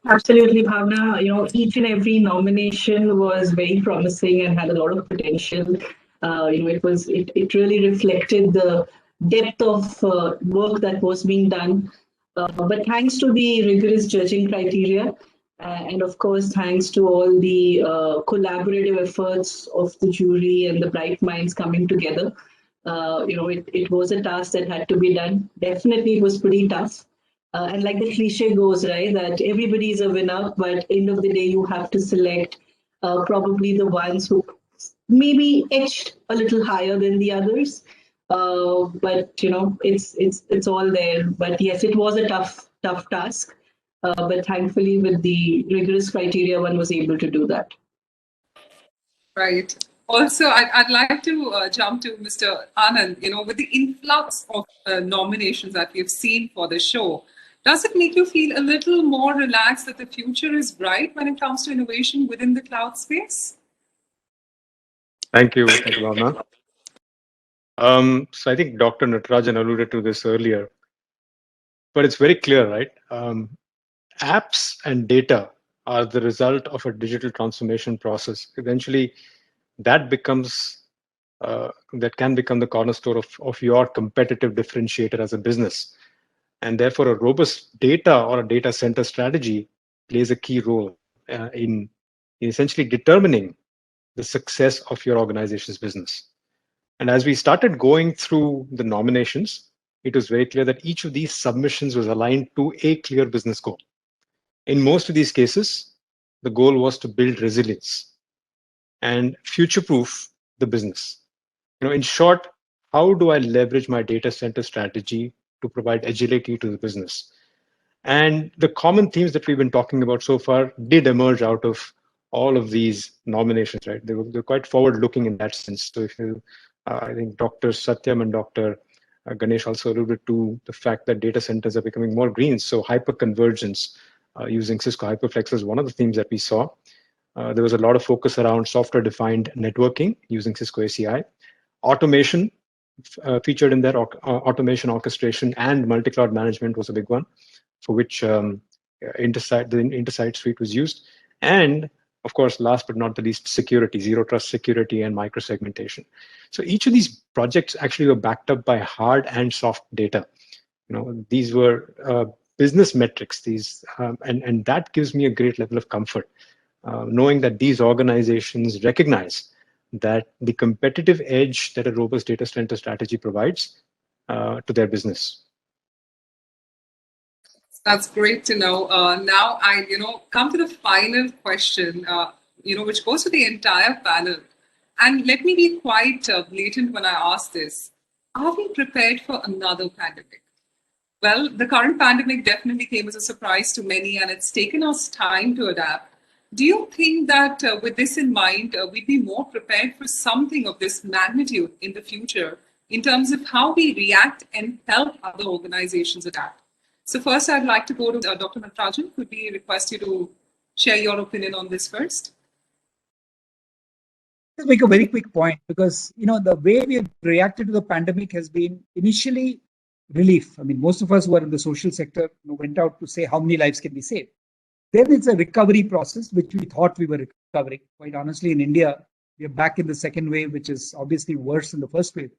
Absolutely, Bhavna. Each and every nomination was very promising and had a lot of potential. It really reflected the depth of work that was being done. But thanks to the rigorous judging criteria, and of course, thanks to all the collaborative efforts of the jury and the bright minds coming together, it was a task that had to be done. Definitely, it was pretty tough. And like the cliche goes, right, that everybody is a winner, but end of the day, you have to select probably the ones who maybe edged a little higher than the others. But it's all there. But yes, it was a tough task. But thankfully, with the rigorous criteria, one was able to do that. Right. Also, I'd like to jump to Mr. Anand. With the influx of nominations that we've seen for the show, does it make you feel a little more relaxed that the future is bright when it comes to innovation within the cloud space? Thank you, Bhavna. So I think Dr. Natarajan alluded to this earlier, but it's very clear, right? Apps and data are the result of a digital transformation process. Eventually, that can become the cornerstone of your competitive differentiator as a business. And therefore, a robust data or a data center strategy plays a key role in essentially determining the success of your organization's business. And as we started going through the nominations, it was very clear that each of these submissions was aligned to a clear business goal. In most of these cases, the goal was to build resilience and future-proof the business. In short, how do I leverage my data center strategy to provide agility to the business? And the common themes that we've been talking about so far did emerge out of all of these nominations, right? They're quite forward-looking in that sense. So if I think Dr. Satyam and Dr. Ganesh also alluded to the fact that data centers are becoming more green. So hyperconvergence using Cisco HyperFlex is one of the themes that we saw. There was a lot of focus around software-defined networking using Cisco ACI. Automation featured in there, automation orchestration and multi-cloud management was a big one, for which the Intersight suite was used. And of course, last but not the least, security, zero trust security and microsegmentation. So each of these projects actually were backed up by hard and soft data. These were business metrics. And that gives me a great level of comfort, knowing that these organizations recognize that the competitive edge that a robust data center strategy provides to their business. That's great to know. Now I, come to the final question, which goes to the entire panel. And let me be quite blatant when I ask this. Are we prepared for another pandemic? Well, the current pandemic definitely came as a surprise to many, and it's taken us time to adapt. Do you think that with this in mind, we'd be more prepared for something of this magnitude in the future in terms of how we react and help other organizations adapt? So first, I'd like to go to Dr. Natarajan. Could we request you to share your opinion on this first? Let's make a very quick point, because the way we have reacted to the pandemic has been initially relief. I mean, most of us who are in the social sector went out to say how many lives can be saved. Then it's a recovery process, which we thought we were recovering. Quite honestly, in India, we are back in the second wave, which is obviously worse than the first wave.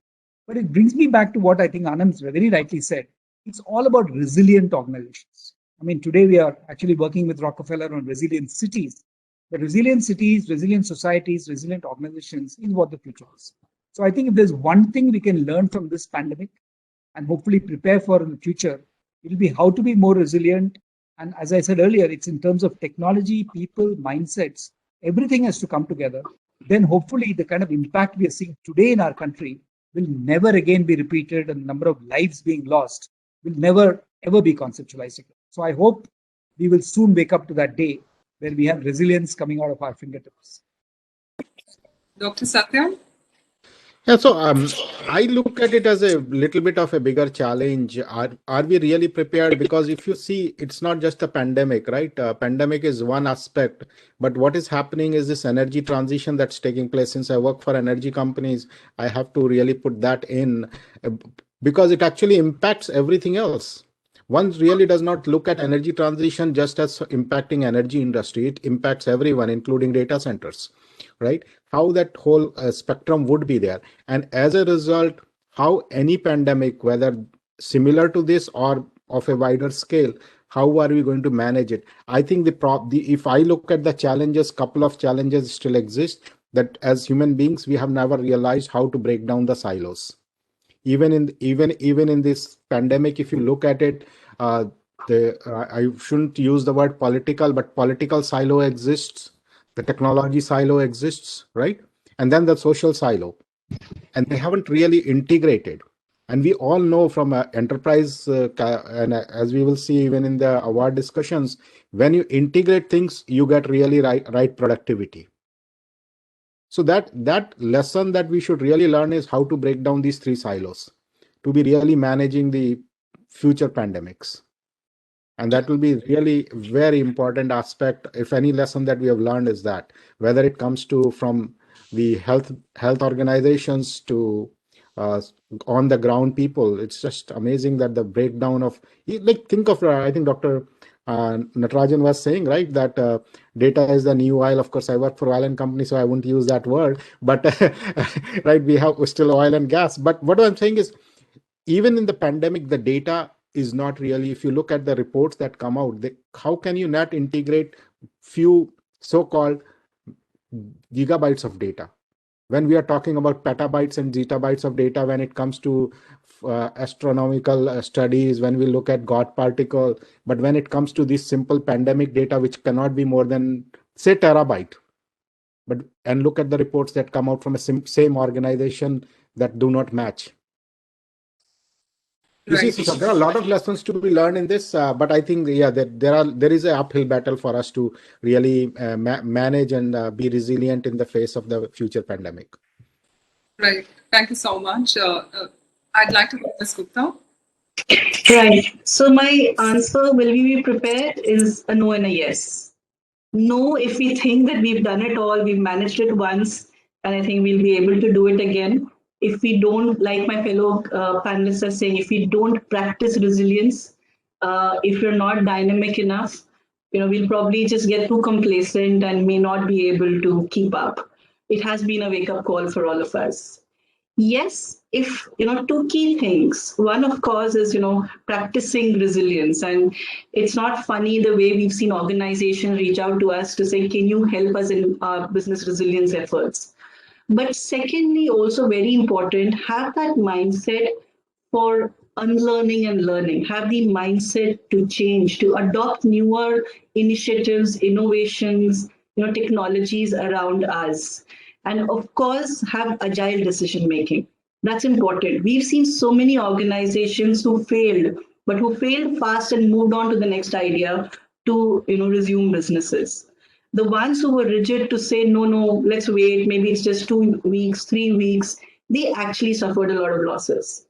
But it brings me back to what I think Anand very rightly said. It's all about resilient organizations. I mean, today we are actually working with Rockefeller on resilient cities. But resilient cities, resilient societies, resilient organizations is what the future is. So I think if there's one thing we can learn from this pandemic and hopefully prepare for in the future, it'll be how to be more resilient. And as I said earlier, it's in terms of technology, people, mindsets, everything has to come together. Then hopefully the kind of impact we are seeing today in our country will never again be repeated, and the number of lives being lost will never ever be conceptualized again. So I hope we will soon wake up to that day where we have resilience coming out of our fingertips. Dr. Satyam? Yeah, so I look at it as a little bit of a bigger challenge. Are we really prepared? Because if you see, it's not just a pandemic, right? Pandemic is one aspect, but what is happening is this energy transition that's taking place. Since I work for energy companies, I have to really put that in because it actually impacts everything else. One really does not look at energy transition just as impacting energy industry. It impacts everyone, including data centers, right? How that whole spectrum would be there. And as a result, how any pandemic, whether similar to this or of a wider scale, how are we going to manage it? I think if I look at the challenges, couple of challenges still exist, that as human beings, we have never realized how to break down the silos. Even in this pandemic, if you look at it, I shouldn't use the word political, but political silo exists, the technology silo exists, right? And then the social silo, and they haven't really integrated. And we all know from enterprise, and as we will see even in the award discussions, when you integrate things, you get really right productivity. So that lesson that we should really learn is how to break down these three silos to be really managing the future pandemics. And that will be really very important aspect. If any lesson that we have learned is that, whether it comes to from the health organizations to on the ground people, it's just amazing that the breakdown of, like, think of, I think Dr. Natarajan was saying, right, that data is the new oil. Of course, I work for oil and company, so I won't use that word, but right, we have still oil and gas. But what I'm saying is, even in the pandemic, the data is not really, if you look at the reports that come out, how can you not integrate few so-called gigabytes of data? When we are talking about petabytes and zettabytes of data, when it comes to astronomical studies, when we look at God particle, but when it comes to this simple pandemic data, which cannot be more than, say, terabyte, and look at the reports that come out from a same organization that do not match. You see, so there are a lot of lessons to be learned in this, but I think, yeah, that there is an uphill battle for us to really manage and be resilient in the face of the future pandemic. Right. Thank you so much. I'd like to go Ms. Gupta. Right. So my answer, will we be prepared, is a no and a yes. No, if we think that we've done it all, we've managed it once, and I think we'll be able to do it again. If we don't, like my fellow panelists are saying, if we don't practice resilience, if we're not dynamic enough, we'll probably just get too complacent and may not be able to keep up. It has been a wake-up call for all of us. Yes, if two key things. One, of course, is practicing resilience, and it's not funny the way we've seen organizations reach out to us to say, "Can you help us in our business resilience efforts?" But secondly, also very important, have that mindset for unlearning and learning. Have the mindset to change, to adopt newer initiatives, innovations, technologies around us. And of course, have agile decision making. That's important. We've seen so many organizations who failed, but who failed fast and moved on to the next idea to resume businesses. The ones who were rigid to say, no, let's wait, maybe it's just 2 weeks, 3 weeks, they actually suffered a lot of losses.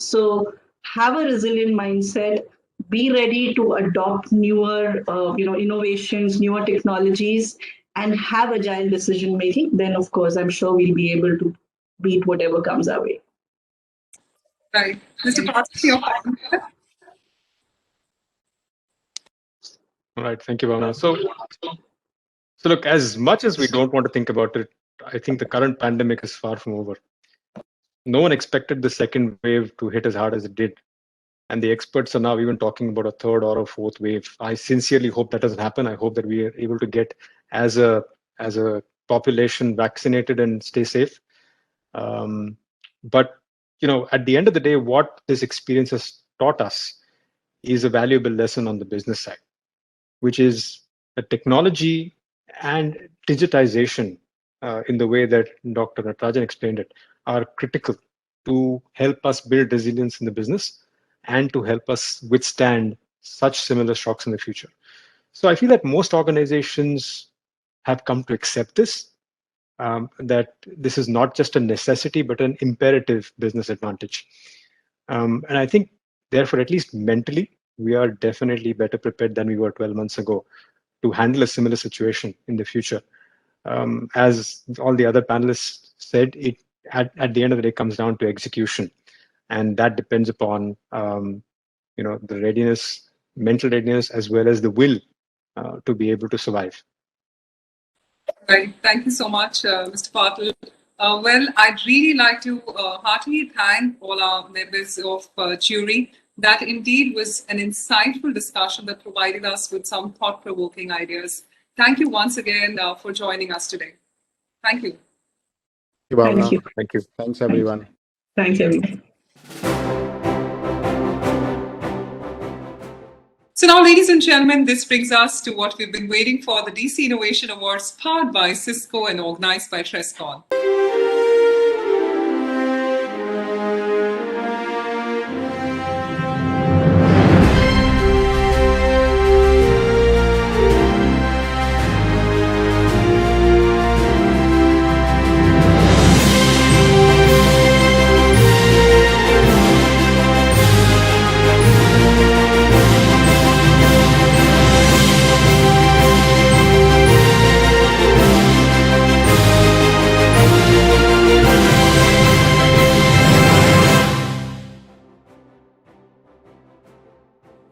So have a resilient mindset, be ready to adopt newer innovations, newer technologies, and have agile decision making. Then, of course, I'm sure we'll be able to beat whatever comes our way. Right. Mr. Patil, your comment? All right, thank you, Bhavna. So look, as much as we don't want to think about it, I think the current pandemic is far from over. No one expected the second wave to hit as hard as it did. And the experts are now even talking about a third or a fourth wave. I sincerely hope that doesn't happen. I hope that we are able to get as a population vaccinated and stay safe. But at the end of the day, what this experience has taught us is a valuable lesson on the business side, which is that technology and digitization, in the way that Dr. Natarajan explained it, are critical to help us build resilience in the business and to help us withstand such similar shocks in the future. So I feel that most organizations have come to accept this, that this is not just a necessity, but an imperative business advantage. And I think, therefore, at least mentally, we are definitely better prepared than we were 12 months ago to handle a similar situation in the future. As all the other panelists said, it at the end of the day comes down to execution. And that depends upon the readiness, mental readiness, as well as the will to be able to survive. Right. Thank you so much, Mr. Patil. Well, I'd really like to heartily thank all our members of jury. That indeed was an insightful discussion that provided us with some thought-provoking ideas. Thank you once again for joining us today. Thank you. Thank you. Thank you. Thanks, everyone. Thanks, everyone. So now, ladies and gentlemen, this brings us to what we've been waiting for, the DC Innovation Awards powered by Cisco and organized by Trescon.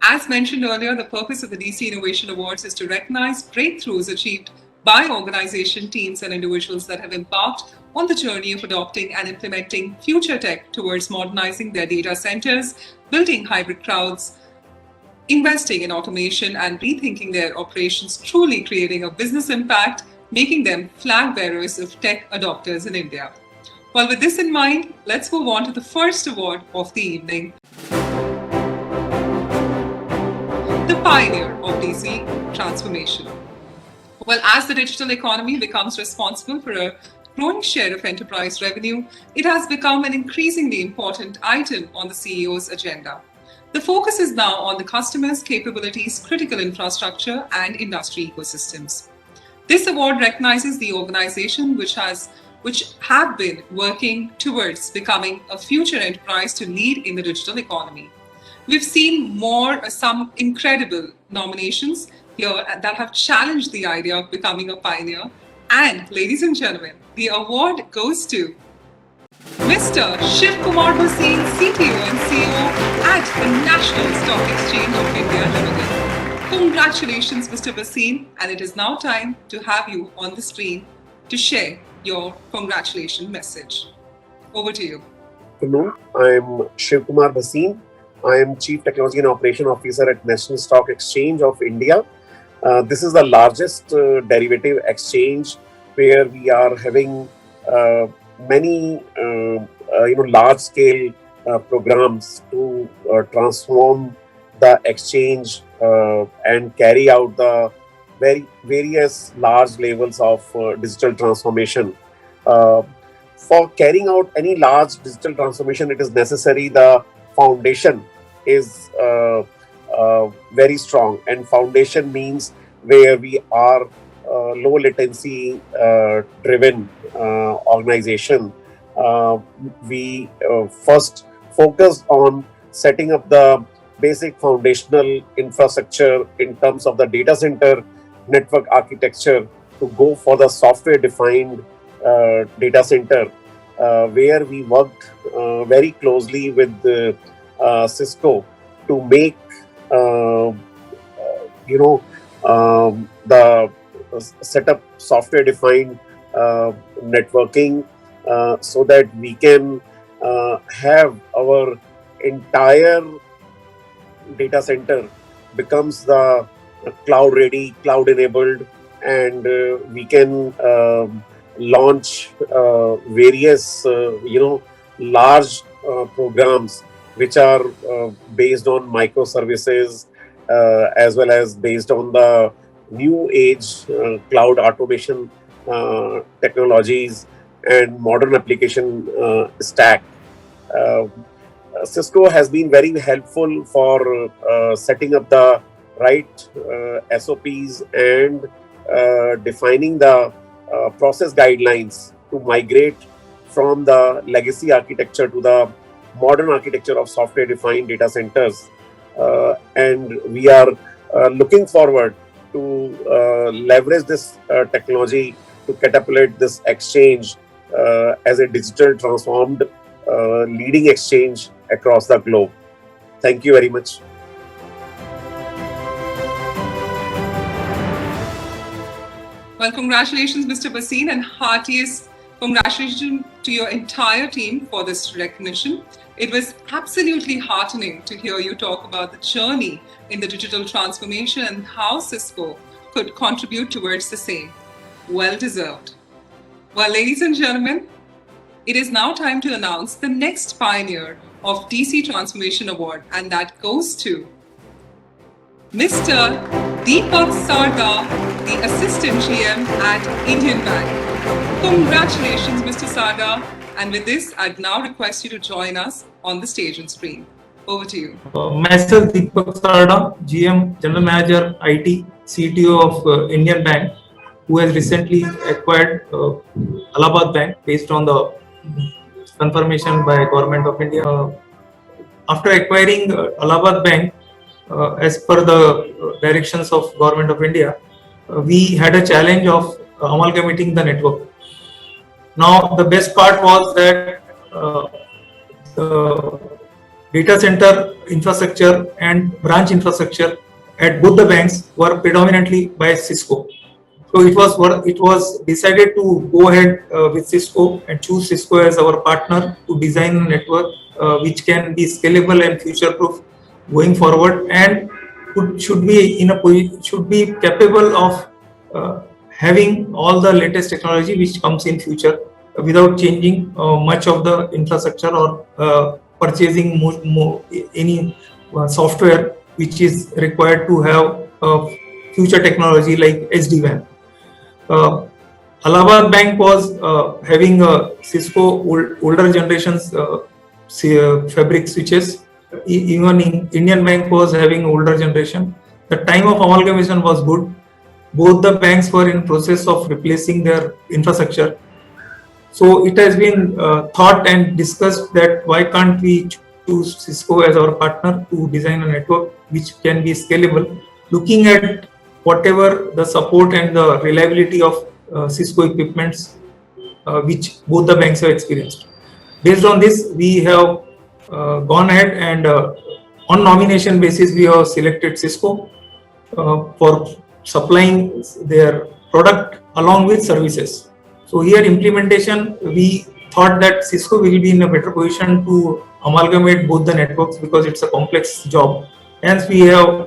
As mentioned earlier, the purpose of the DC Innovation Awards is to recognize breakthroughs achieved by organization, teams, and individuals that have embarked on the journey of adopting and implementing future tech towards modernizing their data centers, building hybrid clouds, investing in automation, and rethinking their operations, truly creating a business impact, making them flag bearers of tech adopters in India. Well, with this in mind, let's move on to the first award of the evening. The pioneer of DC transformation. Well, as the digital economy becomes responsible for a growing share of enterprise revenue, it has become an increasingly important item on the CEO's agenda. The focus is now on the customers' capabilities, critical infrastructure, and industry ecosystems. This award recognizes the organization which has which have been working towards becoming a future enterprise to lead in the digital economy. We've seen some incredible nominations here that have challenged the idea of becoming a pioneer. And ladies and gentlemen, the award goes to Mr. Shiv Kumar Bhasin, CTO and CEO at the National Stock Exchange of India Limited. Congratulations, Mr. Bhasin, and it is now time to have you on the screen to share your congratulations message. Over to you. Good afternoon. I'm Shiv Kumar Bhasin. I am Chief Technology and Operation Officer at National Stock Exchange of India. This is the largest derivative exchange where we are having many large-scale programs to transform the exchange and carry out the various large levels of digital transformation. For carrying out any large digital transformation, it is necessary the foundation is very strong, and foundation means where we are low latency driven organization. We first focused on setting up the basic foundational infrastructure in terms of the data center network architecture to go for the software defined data center, where we worked very closely with Cisco to make the setup software defined networking so that we can have our entire data center becomes the cloud ready, cloud enabled, and we can launch various large programs which are based on microservices as well as based on the new age cloud automation technologies and modern application stack. Cisco has been very helpful for setting up the right SOPs and defining the process guidelines to migrate from the legacy architecture to the modern architecture of software defined data centers. And we are looking forward to leverage this technology to catapult this exchange as a digital transformed leading exchange across the globe. Thank you very much. Well, congratulations, Mr. Bhasin, and heartiest congratulations to your entire team for this recognition. It was absolutely heartening to hear you talk about the journey in the digital transformation and how Cisco could contribute towards the same. Well deserved. Well, ladies and gentlemen, it is now time to announce the next pioneer of DC Transformation Award, and that goes to Mr. Deepak Sarda, the Assistant GM at Indian Bank. Congratulations, Mr. Sarda. And with this, I'd now request you to join us on the stage and screen. Over to you. Myself, Deepak Sarda, GM, General Manager, IT, CTO of Indian Bank, who has recently acquired Allahabad Bank based on the confirmation by Government of India. After acquiring Allahabad Bank, as per the directions of Government of India, we had a challenge of amalgamating the network. Now, the best part was that the data center infrastructure and branch infrastructure at both the banks were predominantly by Cisco. So it was decided to go ahead with Cisco and choose Cisco as our partner to design a network which can be scalable and future-proof going forward, and should be capable of having all the latest technology which comes in future without changing much of the infrastructure or purchasing any software which is required to have future technology like SD-WAN. Allahabad Bank was having Cisco older generations fabric switches. Even in Indian Bank was having older generation. The time of amalgamation was good. Both the banks were in process of replacing their infrastructure. So it has been thought and discussed that why can't we choose Cisco as our partner to design a network which can be scalable, looking at whatever the support and the reliability of Cisco equipments which both the banks have experienced. Based on this, we have gone ahead and on nomination basis, we have selected Cisco for supplying their product along with services. So here implementation, we thought that Cisco will be in a better position to amalgamate both the networks because it's a complex job. Hence, we have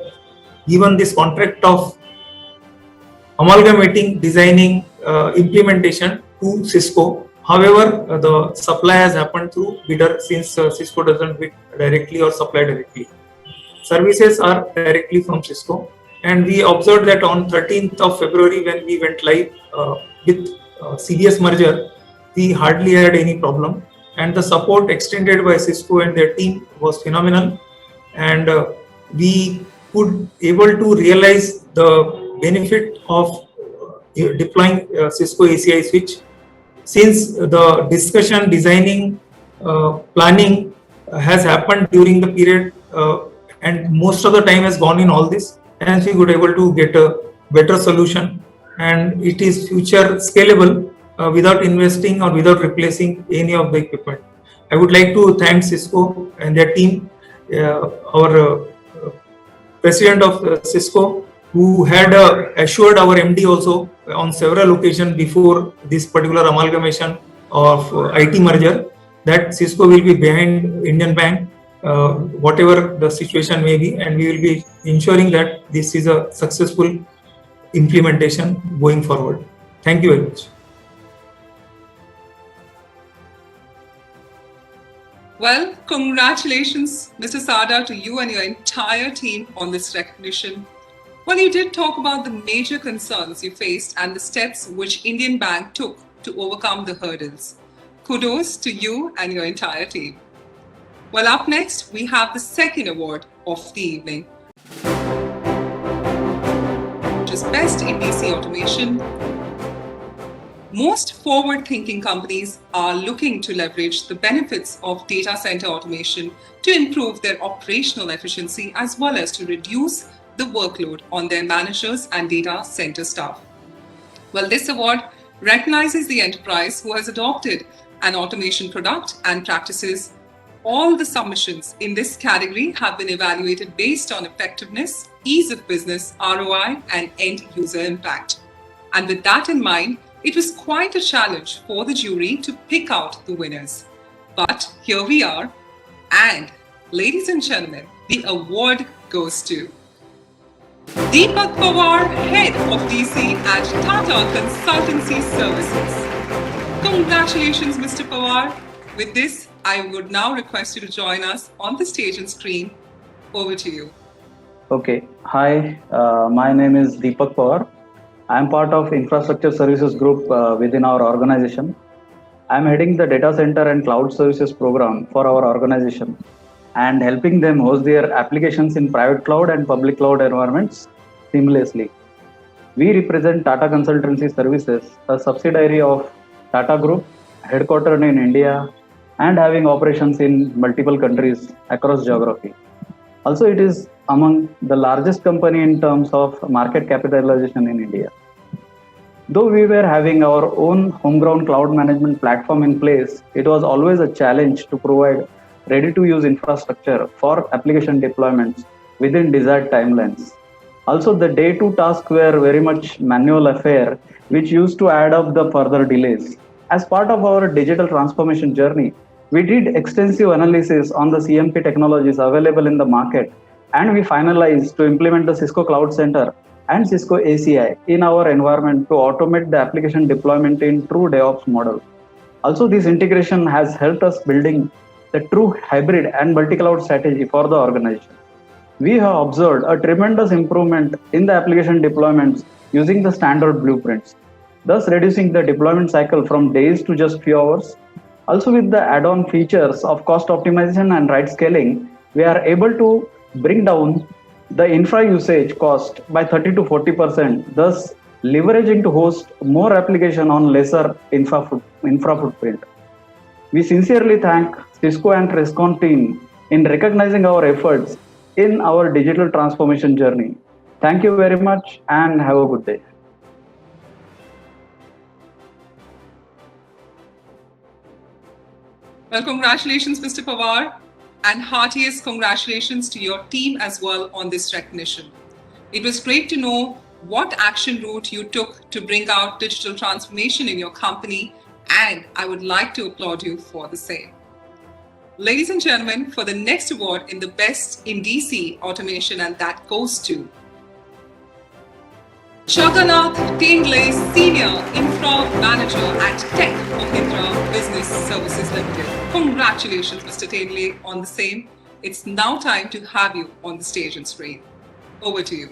given this contract of amalgamating, designing, implementation to Cisco. However, the supply has happened through bidder since Cisco doesn't bid directly or supply directly. Services are directly from Cisco. And we observed that on 13th of February, when we went live with CDS merger, we hardly had any problem. And the support extended by Cisco and their team was phenomenal. And we could able to realize the benefit of deploying Cisco ACI switch. Since the discussion, designing, planning has happened during the period and most of the time has gone in all this, and we could able to get a better solution, and it is future scalable without investing or without replacing any of the equipment. I would like to thank Cisco and their team, our president of Cisco, who had assured our MD also on several occasions before this particular amalgamation of IT merger that Cisco will be behind Indian Bank, whatever the situation may be, and we will be ensuring that this is a successful implementation going forward. Thank you very much. Well, congratulations, Mr. Sada, to you and your entire team on this recognition. Well, you did talk about the major concerns you faced and the steps which Indian Bank took to overcome the hurdles. Kudos to you and your entire team. Well, up next, we have the second award of the evening, which is Best in DC Automation. Most forward-thinking companies are looking to leverage the benefits of data center automation to improve their operational efficiency as well as to reduce the workload on their managers and data center staff. Well, this award recognizes the enterprise who has adopted an automation product and practices. All the submissions in this category have been evaluated based on effectiveness, ease of business, ROI, and end user impact. And with that in mind, it was quite a challenge for the jury to pick out the winners. But here we are, and ladies and gentlemen, the award goes to Deepak Pawar, Head of DC at Tata Consultancy Services. Congratulations, Mr. Pawar. With this, I would now request you to join us on the stage and screen. Over to you. Okay. Hi, my name is Deepak Pawar. I am part of Infrastructure Services Group within our organization. I am heading the Data Center and Cloud Services program for our organization and helping them host their applications in private cloud and public cloud environments seamlessly. We represent Tata Consultancy Services, a subsidiary of Tata Group, headquartered in India and having operations in multiple countries across geography. Also, it is among the largest company in terms of market capitalization in India. Though we were having our own homegrown cloud management platform in place, it was always a challenge to provide ready-to-use infrastructure for application deployments within desired timelines. Also, the day-to tasks were very much manual affair, which used to add up the further delays. As part of our digital transformation journey, we did extensive analysis on the CMP technologies available in the market, and we finalized to implement the Cisco Cloud Center and Cisco ACI in our environment to automate the application deployment in true DevOps model. Also, this integration has helped us building the true hybrid and multi-cloud strategy for the organization. We have observed a tremendous improvement in the application deployments using the standard blueprints, thus reducing the deployment cycle from days to just few hours. Also, with the add-on features of cost optimization and right scaling, we are able to bring down the infra usage cost by 30 to 40%, thus leveraging to host more application on lesser infra footprint. We sincerely thank Cisco and Trescon team in recognizing our efforts in our digital transformation journey. Thank you very much and have a good day. Well, congratulations, Mr. Pawar, and heartiest congratulations to your team as well on this recognition. It was great to know what action route you took to bring out digital transformation in your company, and I would like to applaud you for the same. Ladies and gentlemen, for the next award in the Best in DC Automation, and that goes to Jagannath Tendle, Senior Infra Manager at Tech Mahindra Business Services Limited. Congratulations, Mr. Tendle, on the same. It's now time to have you on the stage and screen. Over to you.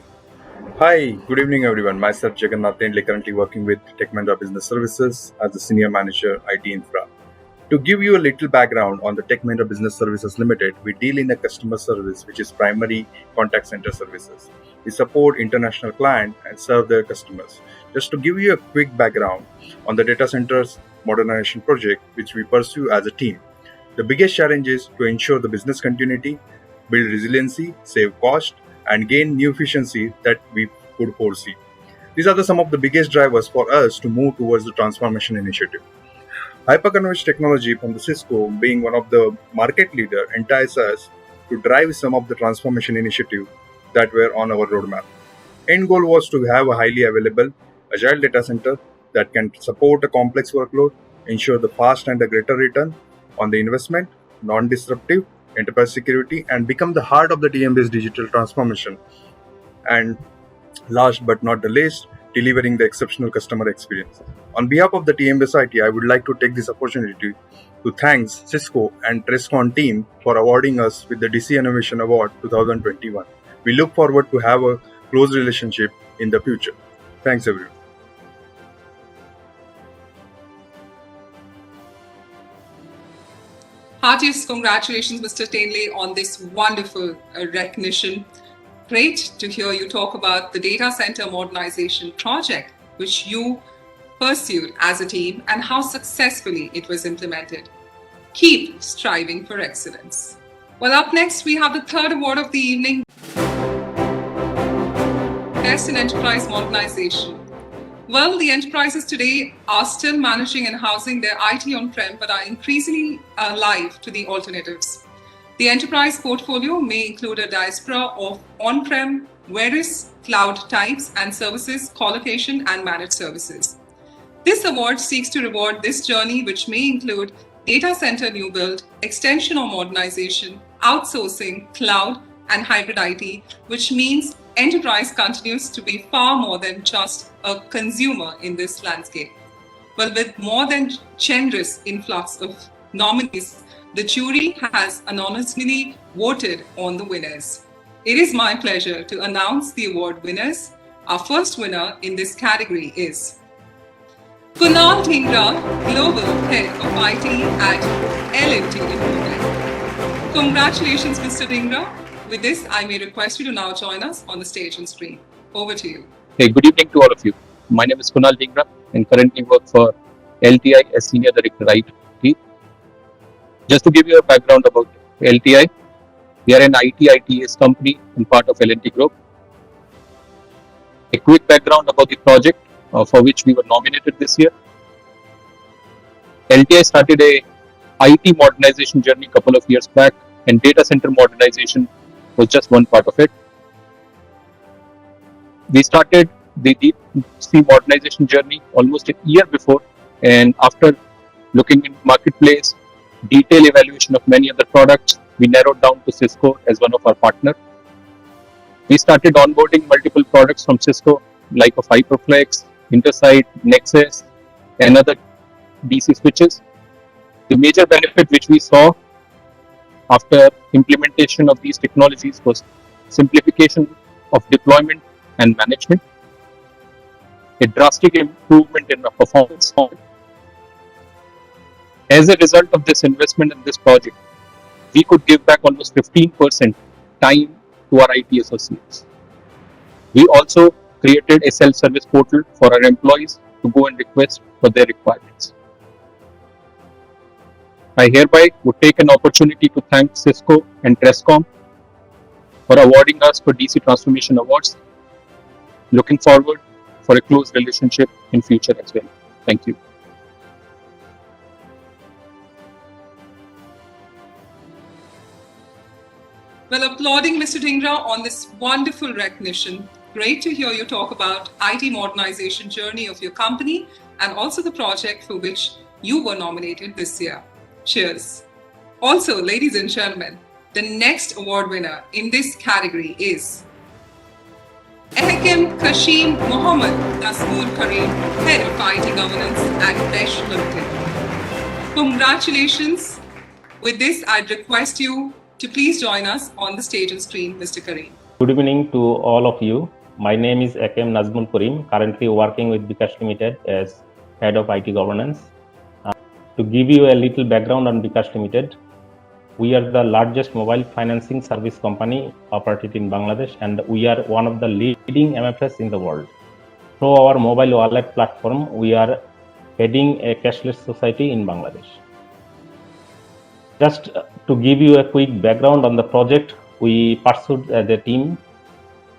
Hi, good evening everyone. Myself Jagannath Tendle, currently working with Tech Mahindra Business Services as the Senior Manager IT Infra. To give you a little background on the Tech Mahindra Business Services Limited, we deal in a customer service which is primary contact center services. We support international clients and serve their customers. Just to give you a quick background on the data centers modernization project which we pursue as a team. The biggest challenge is to ensure the business continuity, build resiliency, save cost, and gain new efficiency that we could foresee. These are some of the biggest drivers for us to move towards the transformation initiative. Hyperconverged technology from the Cisco, being one of the market leader, entices us to drive some of the transformation initiatives that were on our roadmap. End goal was to have a highly available, agile data center that can support a complex workload, ensure the fast and a greater return on the investment, non-disruptive, enterprise security, and become the heart of the TM-based digital transformation. And last but not the least, delivering the exceptional customer experience. On behalf of the TM-based IT, I would like to take this opportunity to thank Cisco and Trescon team for awarding us with the DC Innovation Award 2021. We look forward to have a close relationship in the future. Thanks everyone. Heartiest congratulations, Mr. Tendle, on this wonderful recognition. Great to hear you talk about the data center modernization project, which you pursued as a team, and how successfully it was implemented. Keep striving for excellence. Well, up next, we have the third award of the evening, Best in Enterprise Modernization. Well, the enterprises today are still managing and housing their IT on-prem, but are increasingly alive to the alternatives. The enterprise portfolio may include a diaspora of on-prem, various cloud types and services, colocation and managed services. This award seeks to reward this journey, which may include data center new build, extension or modernization, outsourcing, cloud, and hybrid IT, which means enterprise continues to be far more than just a consumer in this landscape. Well, with more than generous influx of nominees, the jury has anonymously voted on the winners. It is my pleasure to announce the award winners. Our first winner in this category is Kunal Dhingra, Global Head of IT at L&T Limited. Congratulations, Mr. Dhingra. With this, I may request you to now join us on the stage and screen. Over to you. Hey, good evening to all of you. My name is Kunal Dhingra and currently work for LTI as Senior Director IT. Just to give you a background about LTI, we are an IT/ITeS company and part of L&T Group. A quick background about the project for which we were nominated this year. LTI started a IT modernization journey a couple of years back, and data center modernization was just one part of it. We started the deep sea modernization journey almost a year before, and after looking in marketplace, detailed evaluation of many other products, we narrowed down to Cisco as one of our partners. We started onboarding multiple products from Cisco, like of HyperFlex, Intersight, Nexus, and other DC switches. The major benefit which we saw after implementation of these technologies was simplification of deployment and management, a drastic improvement in the performance. As a result of this investment in this project, we could give back almost 15% time to our IT associates. We also created a self-service portal for our employees to go and request for their requirements. I hereby would take an opportunity to thank Cisco and Trescom for awarding us for DC Transformation Awards. Looking forward for a close relationship in future as well. Thank you. Well, applauding Mr. Dhingra on this wonderful recognition. Great to hear you talk about IT modernization journey of your company and also the project for which you were nominated this year. Cheers. Also, ladies and gentlemen, the next award winner in this category is Hakim Kashim Mohammed Nasmur Kareem, Head of IT Governance at Besh Limited. Congratulations. With this, I'd request you to please join us on the stage and screen, Mr. Kareem. Good evening to all of you. My name is Hakim Nazmul Kareem, currently working with Bikash Limited as Head of IT Governance. To give you a little background on Bikash Limited, we are the largest mobile financing service company operated in Bangladesh, and we are one of the leading MFS in the world. Through our mobile wallet platform, we are heading a cashless society in Bangladesh. Just to give you a quick background on the project we pursued as a team,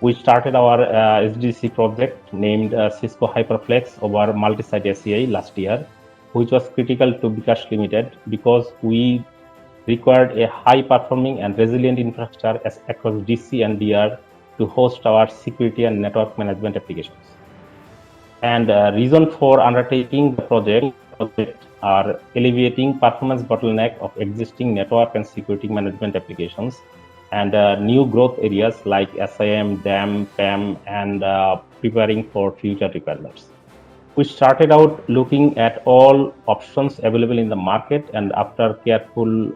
we started our SDC project named Cisco HyperFlex over multi-site SCI last year, which was critical to Bikash Limited because we required a high-performing and resilient infrastructure across DC and DR to host our security and network management applications. And reason for undertaking the project are alleviating performance bottleneck of existing network and security management applications and new growth areas like SIM, DAM, PAM, and preparing for future requirements. We started out looking at all options available in the market, and after careful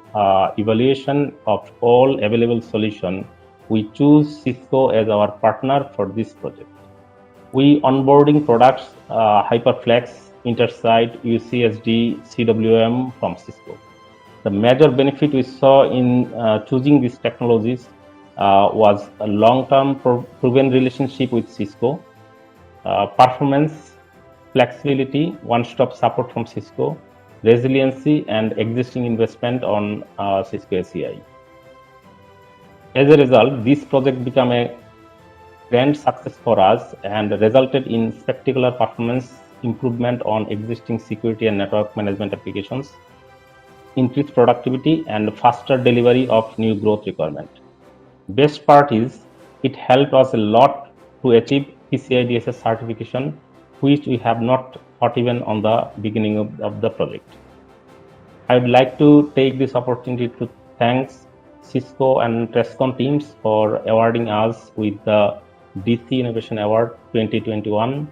evaluation of all available solutions, we choose Cisco as our partner for this project. We onboarding products HyperFlex, Intersite, UCSD, CWM from Cisco. The major benefit we saw in choosing these technologies was a long-term proven relationship with Cisco, performance, flexibility, one-stop support from Cisco, resiliency, and existing investment on Cisco SCI. As a result, this project became a grand success for us and resulted in spectacular performance improvement on existing security and network management applications, increased productivity, and faster delivery of new growth requirement. Best part is, it helped us a lot to achieve PCI DSS certification, which we have not thought even on the beginning of the project. I would like to take this opportunity to thank Cisco and Trescom teams for awarding us with the DC Innovation Award 2021.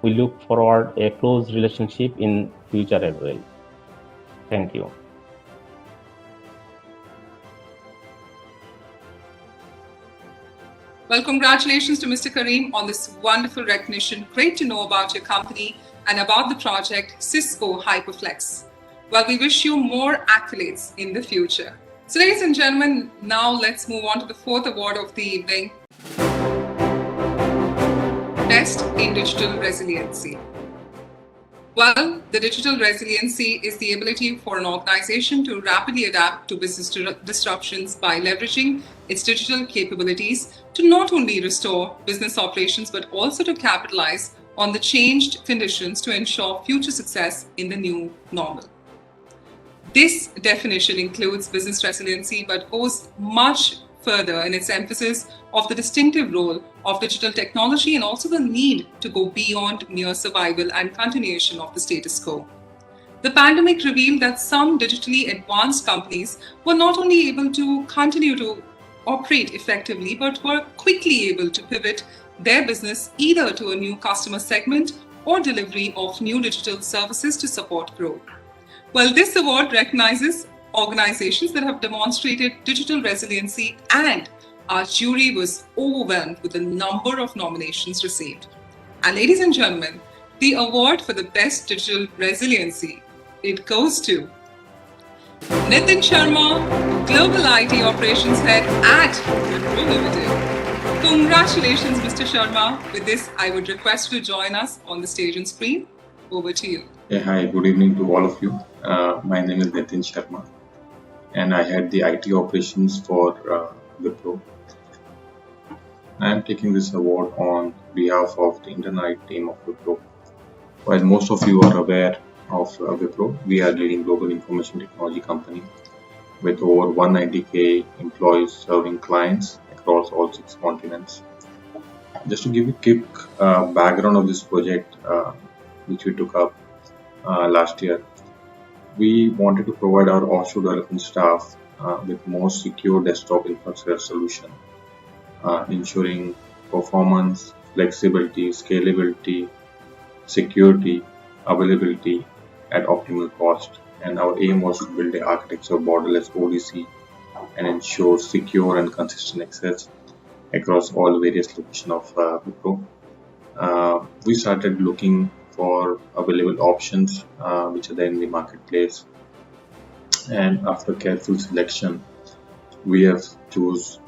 We look forward a close relationship in future as well. Thank you. Well, congratulations to Mr. Kareem on this wonderful recognition. Great to know about your company and about the project Cisco HyperFlex. Well, we wish you more accolades in the future. So, ladies and gentlemen, now let's move on to the fourth award of the evening. Best in Digital Resiliency. Well, the digital resiliency is the ability for an organization to rapidly adapt to business disruptions by leveraging its digital capabilities to not only restore business operations, but also to capitalize on the changed conditions to ensure future success in the new normal. This definition includes business resiliency, but goes much further in its emphasis of the distinctive role of digital technology and also the need to go beyond mere survival and continuation of the status quo. The pandemic revealed that some digitally advanced companies were not only able to continue to operate effectively, but were quickly able to pivot their business either to a new customer segment or delivery of new digital services to support growth. Well, this award recognizes organizations that have demonstrated digital resiliency, and our jury was overwhelmed with the number of nominations received. And ladies and gentlemen, the award for the best digital resiliency, it goes to Nitin Sharma, Global IT Operations Head at Wipro Limited. Congratulations, Mr. Sharma. With this, I would request you to join us on the stage and screen. Over to you. Yeah, hi, good evening to all of you. My name is Nitin Sharma, and I head the IT operations for Wipro. I am taking this award on behalf of the internal team of Wipro. While most of you are aware of Wipro, we are a leading global information technology company with over 190k employees serving clients across all 6 continents. Just to give you a quick background of this project, which we took up last year, we wanted to provide our offshore development staff with more secure desktop infrastructure solution, ensuring performance, flexibility, scalability, security, availability at optimal cost. And our aim was to build an architecture of borderless ODC and ensure secure and consistent access across all various locations of Wipro. We started looking for available options which are there in the marketplace, and after careful selection, we have choose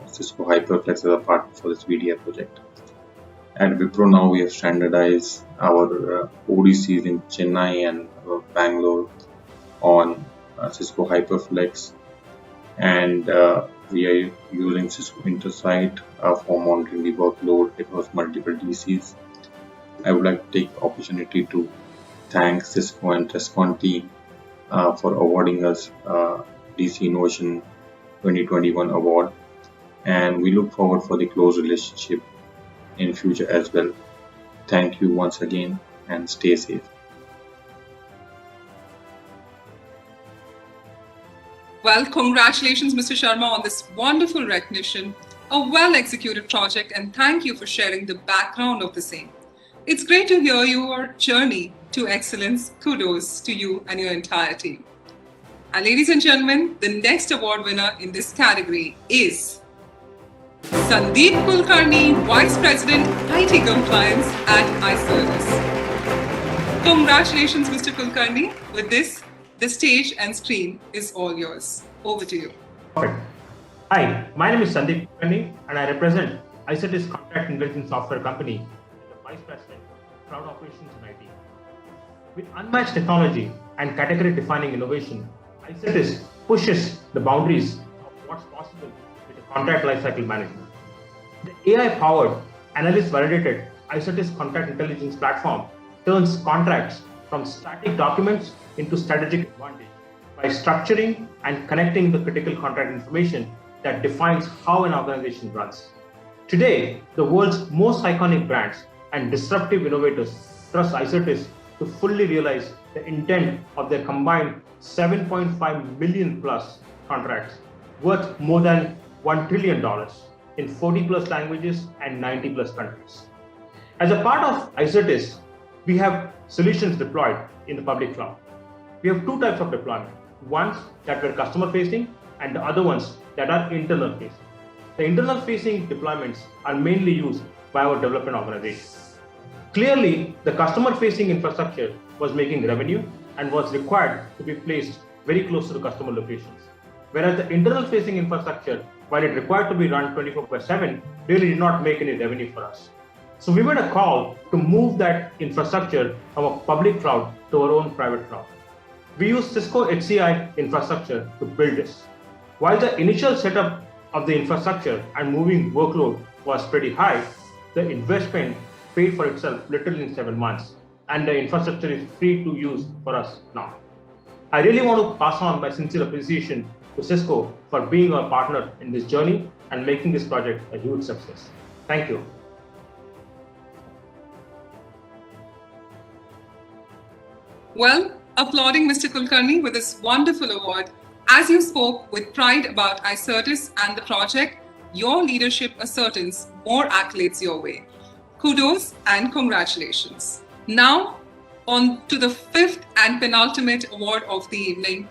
Cisco HyperFlex as a partner for this VDI project. At Wipro now we have standardized our ODCs in Chennai and Bangalore on Cisco HyperFlex, and we are using Cisco Intersight for monitoring the workload across multiple DCs. I would like to take the opportunity to thank Cisco and Trescon team for awarding us DC Innovation 2021 award, and we look forward for the close relationship in future as well. Thank you once again and stay safe. Well, congratulations, Mr. Sharma, on this wonderful recognition, a well-executed project, and thank you for sharing the background of the same. It's great to hear your journey to excellence. Kudos to you and your entire team. And ladies and gentlemen, the next award winner in this category is Sandeep Kulkarni, Vice President, IT Compliance at iCertis. Congratulations, Mr. Kulkarni. With this, the stage and screen is all yours. Over to you. Perfect. Hi, my name is Sandeep Kulkarni, and I represent iCertis Contract Intelligence Software Company, the Vice President, Cloud Operations and IT. With unmatched technology and category-defining innovation, iCertis pushes the boundaries of what's possible with the contract lifecycle management. The AI-powered, analyst-validated iCertis Contract Intelligence platform turns contracts from static documents into strategic advantage by structuring and connecting the critical contract information that defines how an organization runs. Today, the world's most iconic brands and disruptive innovators trust iCertis to fully realize the intent of their combined 7.5 million plus contracts worth more than $1 trillion in 40 plus languages and 90 plus countries. As a part of iCertis, we have solutions deployed in the public cloud. We have 2 types of deployment, ones that were customer facing and the other ones that are internal facing. The internal facing deployments are mainly used by our development organization. Clearly, the customer facing infrastructure was making revenue and was required to be placed very close to the customer locations. Whereas the internal facing infrastructure, while it required to be run 24/7, really did not make any revenue for us. So we made a call to move that infrastructure from a public cloud to our own private cloud. We used Cisco HCI infrastructure to build this. While the initial setup of the infrastructure and moving workload was pretty high, the investment paid for itself literally in 7 months, and the infrastructure is free to use for us now. I really want to pass on my sincere appreciation to Cisco for being our partner in this journey and making this project a huge success. Thank you. Well, applauding Mr. Kulkarni with this wonderful award. As you spoke with pride about iCertis and the project, your leadership ascertains more accolades your way. Kudos and congratulations. Now, on to the 5th and penultimate award of the evening.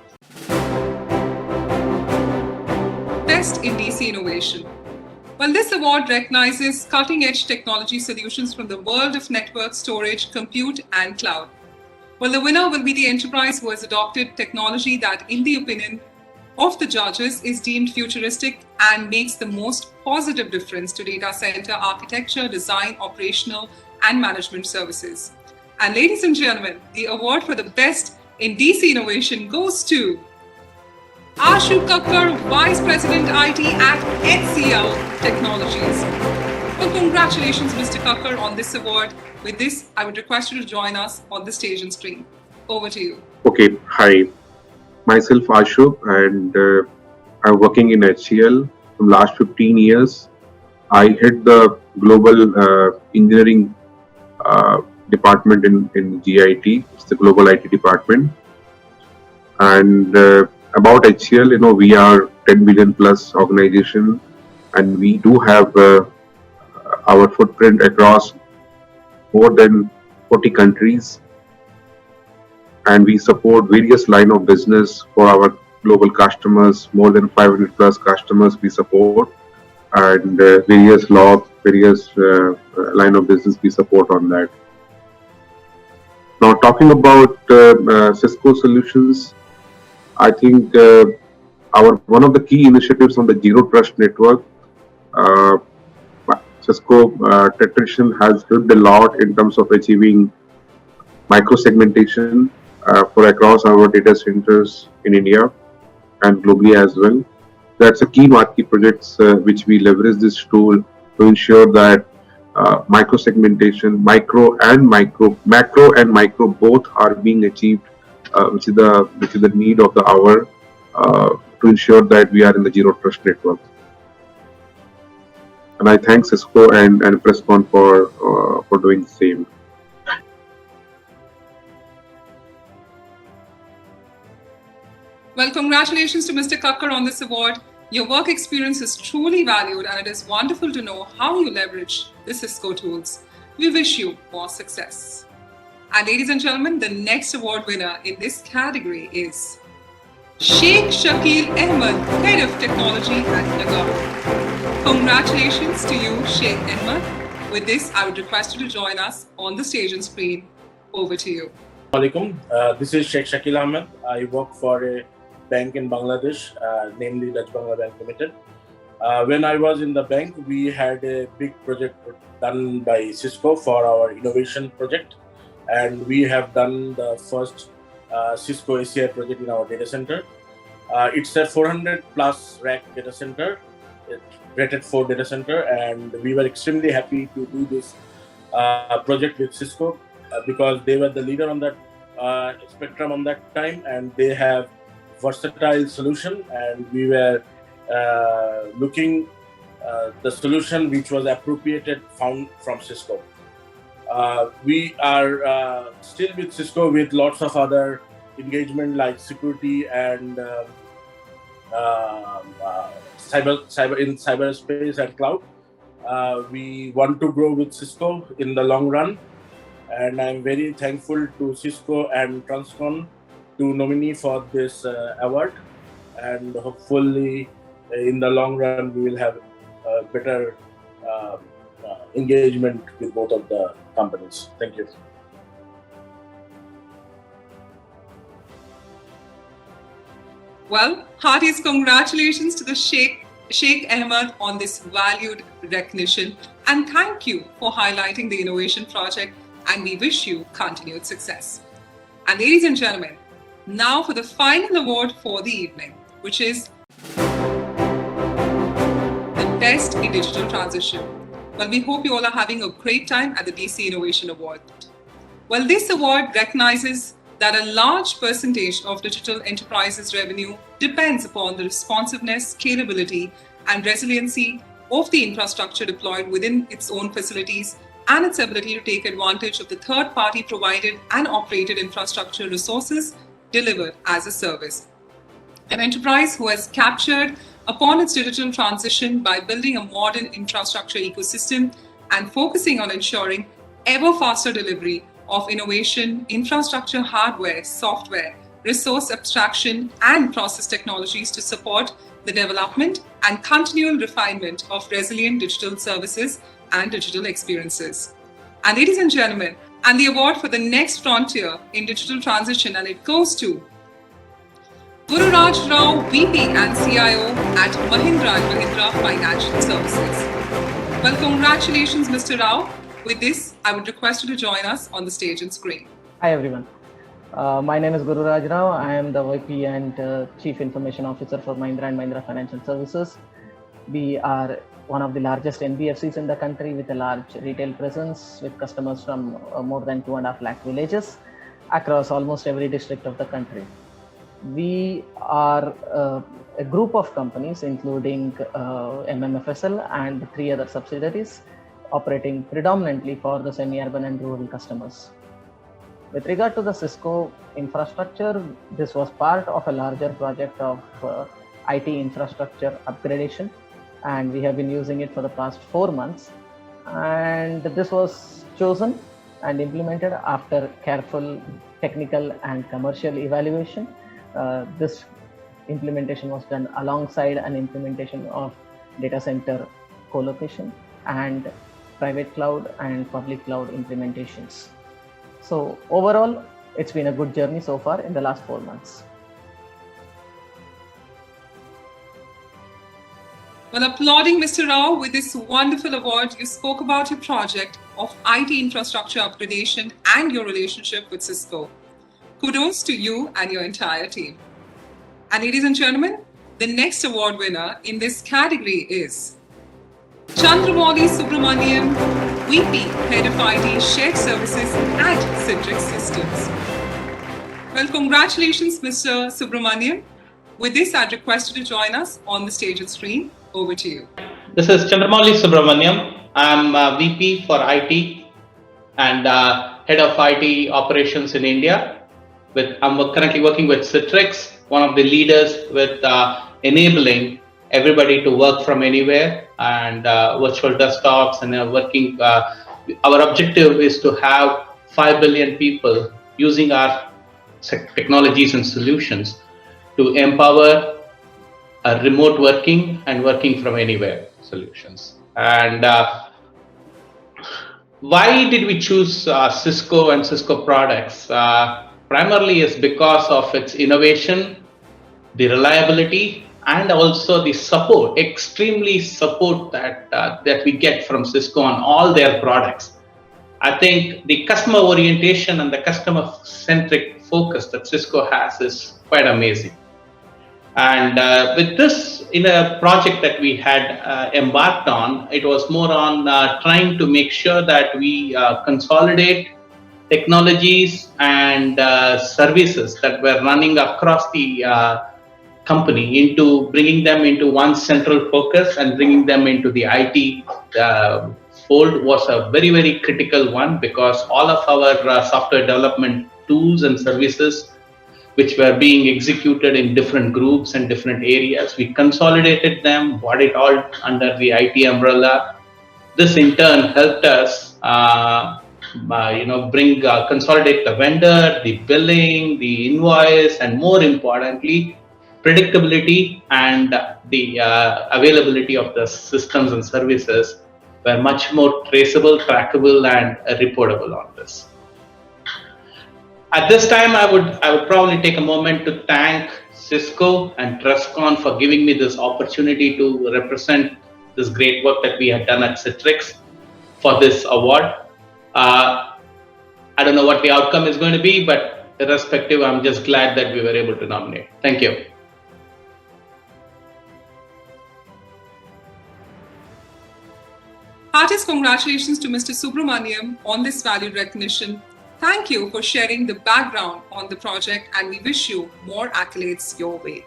Best in DC Innovation. Well, this award recognizes cutting-edge technology solutions from the world of network, storage, compute, and cloud. Well, the winner will be the enterprise who has adopted technology that, in the opinion of the judges is deemed futuristic and makes the most positive difference to data center architecture, design, operational, and management services. And ladies and gentlemen, the award for the best in DC innovation goes to Ashu Kakkar, Vice President IT at HCL Technologies. Well, congratulations, Mr. Kakkar, on this award. With this, I would request you to join us on the stage and screen. Over to you. Okay, hi. Myself Ashu, and I'm working in HCL from last 15 years. I head the global engineering department in GIT. It's the global IT department. And about HCL, we are 10 billion plus organization, and we do have our footprint across more than 40 countries. And we support various line of business for our global customers, more than 500 plus customers we support, and various line of business we support on that. Now, talking about Cisco solutions, I think one of the key initiatives on the Zero Trust Network, Cisco Tetration has helped a lot in terms of achieving micro-segmentation for across our data centers in India and globally as well. That's a key marquee projects which we leverage this tool to ensure that micro-segmentation, macro and micro both are being achieved, which is the need of the hour to ensure that we are in the Zero Trust Network. And I thank Cisco and Presscon for doing the same. Well, congratulations to Mr. Kakkar on this award. Your work experience is truly valued, and it is wonderful to know how you leverage the Cisco tools. We wish you more success. And ladies and gentlemen, the next award winner in this category is Sheikh Shakil Ahmed, Head of Technology at Nagar. Congratulations to you, Sheikh Ahmed. With this, I would request you to join us on the stage and screen. Over to you. Assalamualaikum. This is Sheikh Shakil Ahmed. I work for a bank in Bangladesh, namely Dutch Bangla Bank Limited. When I was in the bank, we had a big project done by Cisco for our innovation project, and we have done the first Cisco ACI project in our data center. It's a 400 plus rack data center, rated 4 data center, and we were extremely happy to do this project with Cisco because they were the leader on that spectrum on that time, and they have versatile solution, and we were looking the solution which was appropriated found from Cisco. We are still with Cisco with lots of other engagement like security and cyberspace and cloud. We want to grow with Cisco in the long run, and I'm very thankful to Cisco and Transcon to nominee for this award, and hopefully in the long run we will have better engagement with both of the companies. Thank you. Well, heartiest congratulations to the Sheikh Ahmed on this valued recognition, and thank you for highlighting the innovation project, and we wish you continued success. And ladies and gentlemen, now for the final award for the evening, which is the Best in Digital Transition. Well, we hope you all are having a great time at the DC Innovation Award. Well, this award recognizes that a large percentage of digital enterprises' revenue depends upon the responsiveness, scalability, and resiliency of the infrastructure deployed within its own facilities and its ability to take advantage of the third-party provided and operated infrastructure resources delivered as a service. An enterprise who has captured upon its digital transition by building a modern infrastructure ecosystem and focusing on ensuring ever faster delivery of innovation, infrastructure, hardware, software, resource abstraction, and process technologies to support the development and continual refinement of resilient digital services and digital experiences. And ladies and gentlemen, and the award for the next frontier in digital transition, and it goes to Gururaj Rao, VP and CIO at Mahindra & Mahindra Financial Services. Well, congratulations, Mr. Rao. With this, I would request you to join us on the stage and screen. Hi, everyone. My name is Gururaj Rao. I am the VP and Chief Information Officer for Mahindra & Mahindra Financial Services. We are one of the largest NBFCs in the country with a large retail presence with customers from more than 2.5 lakh villages across almost every district of the country. We are a group of companies including MMFSL and 3 other subsidiaries operating predominantly for the semi-urban and rural customers. With regard to the Cisco infrastructure, this was part of a larger project of IT infrastructure upgradation, and we have been using it for the past 4 months. And this was chosen and implemented after careful technical and commercial evaluation. This implementation was done alongside an implementation of data center co-location and private cloud and public cloud implementations. So overall, it's been a good journey so far in the last 4 months. Well, applauding Mr. Rao with this wonderful award. You spoke about your project of IT infrastructure upgradation and your relationship with Cisco. Kudos to you and your entire team. And ladies and gentlemen, the next award winner in this category is Chandramouli Subramaniam, VP, Head of IT Shared Services at Citrix Systems. Well, congratulations, Mr. Subramaniam. With this, I'd request you to join us on the stage and screen. Over to you. This is Chandramouli Subramaniam. I'm VP for IT and Head of IT Operations in India. I'm currently working with Citrix, one of the leaders with enabling everybody to work from anywhere and virtual desktops and working. Our objective is to have 5 billion people using our technologies and solutions to empower remote working and working from anywhere solutions. And why did we choose Cisco and Cisco products? Primarily is because of its innovation, the reliability, and also the support, extremely support that we get from Cisco on all their products. I think the customer orientation and the customer-centric focus that Cisco has is quite amazing. And with this, in a project that we had embarked on, it was more on trying to make sure that we consolidate technologies and services that were running across the company into bringing them into one central focus and bringing them into the IT fold was a very, very critical one, because all of our software development tools and services which were being executed in different groups and different areas, we consolidated them, brought it all under the IT umbrella. This in turn helped us consolidate the vendor, the billing, the invoice, and more importantly, predictability and the availability of the systems and services were much more traceable, trackable, and reportable on this. At this time, I would probably take a moment to thank Cisco and TrustCon for giving me this opportunity to represent this great work that we had done at Citrix for this award. I don't know what the outcome is going to be, but irrespective, I'm just glad that we were able to nominate. Thank you. Heartiest congratulations to Mr. Subramaniam on this valued recognition. Thank you for sharing the background on the project, and we wish you more accolades your way.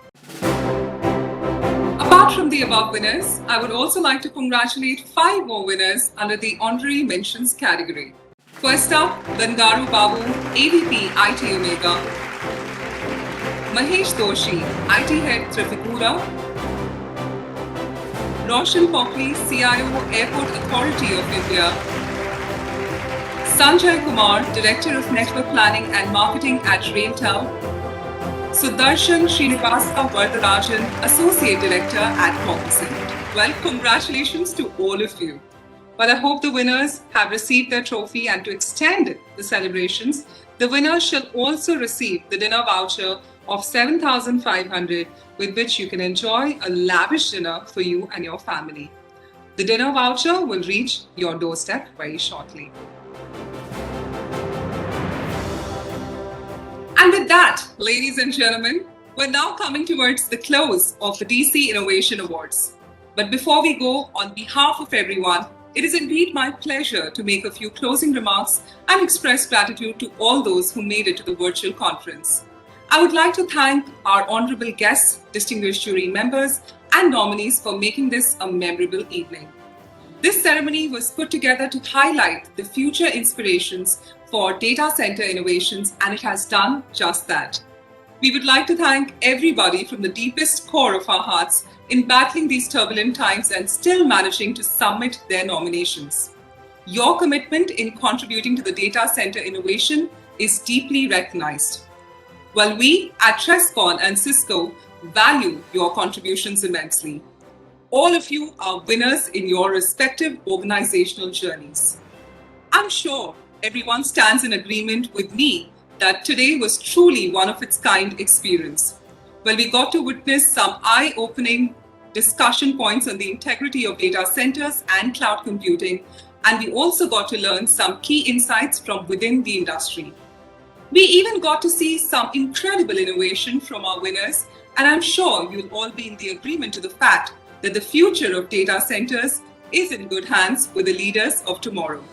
Apart from the above winners, I would also like to congratulate 5 more winners under the honorary mentions category. First up, Bangaru Babu, AVP IT Omega, Mahesh Doshi, IT Head Trifigura, Roshan Pokli, CIO Airport Authority of India, Sanjay Kumar, Director of Network Planning and Marketing at RailTel, Sudarshan Srinivasa Vardarajan, Associate Director at Cognizant. Well, congratulations to all of you. But I hope the winners have received their trophy, and to extend the celebrations, the winners shall also receive the dinner voucher of 7,500 with which you can enjoy a lavish dinner for you and your family. The dinner voucher will reach your doorstep very shortly. And with that, ladies and gentlemen, we're now coming towards the close of the DC Innovation Awards. But before we go, on behalf of everyone, it is indeed my pleasure to make a few closing remarks and express gratitude to all those who made it to the virtual conference. I would like to thank our honorable guests, distinguished jury members, and nominees for making this a memorable evening. This ceremony was put together to highlight the future inspirations for data center innovations, and it has done just that. We would like to thank everybody from the deepest core of our hearts in battling these turbulent times and still managing to submit their nominations. Your commitment in contributing to the data center innovation is deeply recognized. While we at TrestCon and Cisco value your contributions immensely. All of you are winners in your respective organizational journeys. I'm sure everyone stands in agreement with me that today was truly one of its kind experience. Well, we got to witness some eye-opening discussion points on the integrity of data centers and cloud computing, and we also got to learn some key insights from within the industry. We even got to see some incredible innovation from our winners, and I'm sure you'll all be in the agreement to the fact that the future of data centers is in good hands with the leaders of tomorrow.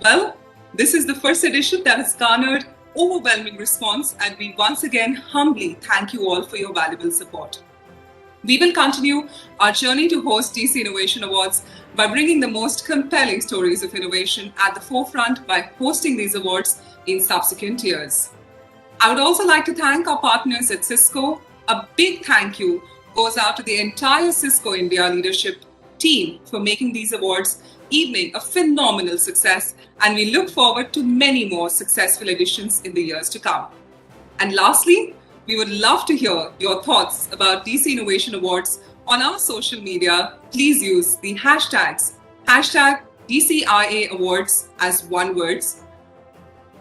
Well, this is the first edition that has garnered overwhelming response, and we once again humbly thank you all for your valuable support. We will continue our journey to host DC Innovation Awards by bringing the most compelling stories of innovation at the forefront by hosting these awards in subsequent years. I would also like to thank our partners at Cisco. A big thank you goes out to the entire Cisco India leadership team for making these awards evening a phenomenal success, and we look forward to many more successful editions in the years to come. And lastly, we would love to hear your thoughts about DC Innovation Awards on our social media. Please use the hashtags #DCIA Awards as one word,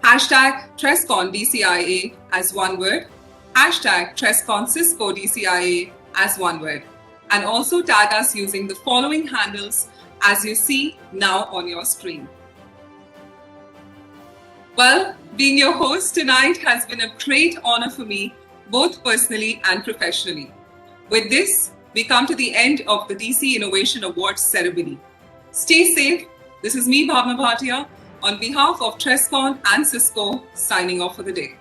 #TrestCon DCIA as one word, #TrestCon Cisco DCIA as one word, and also tag us using the following handles as you see now on your screen. Well, being your host tonight has been a great honor for me, both personally and professionally. With this, we come to the end of the DC Innovation Awards ceremony. Stay safe. This is me, Bhavna Bhatia, on behalf of TrestCon and Cisco, signing off for the day.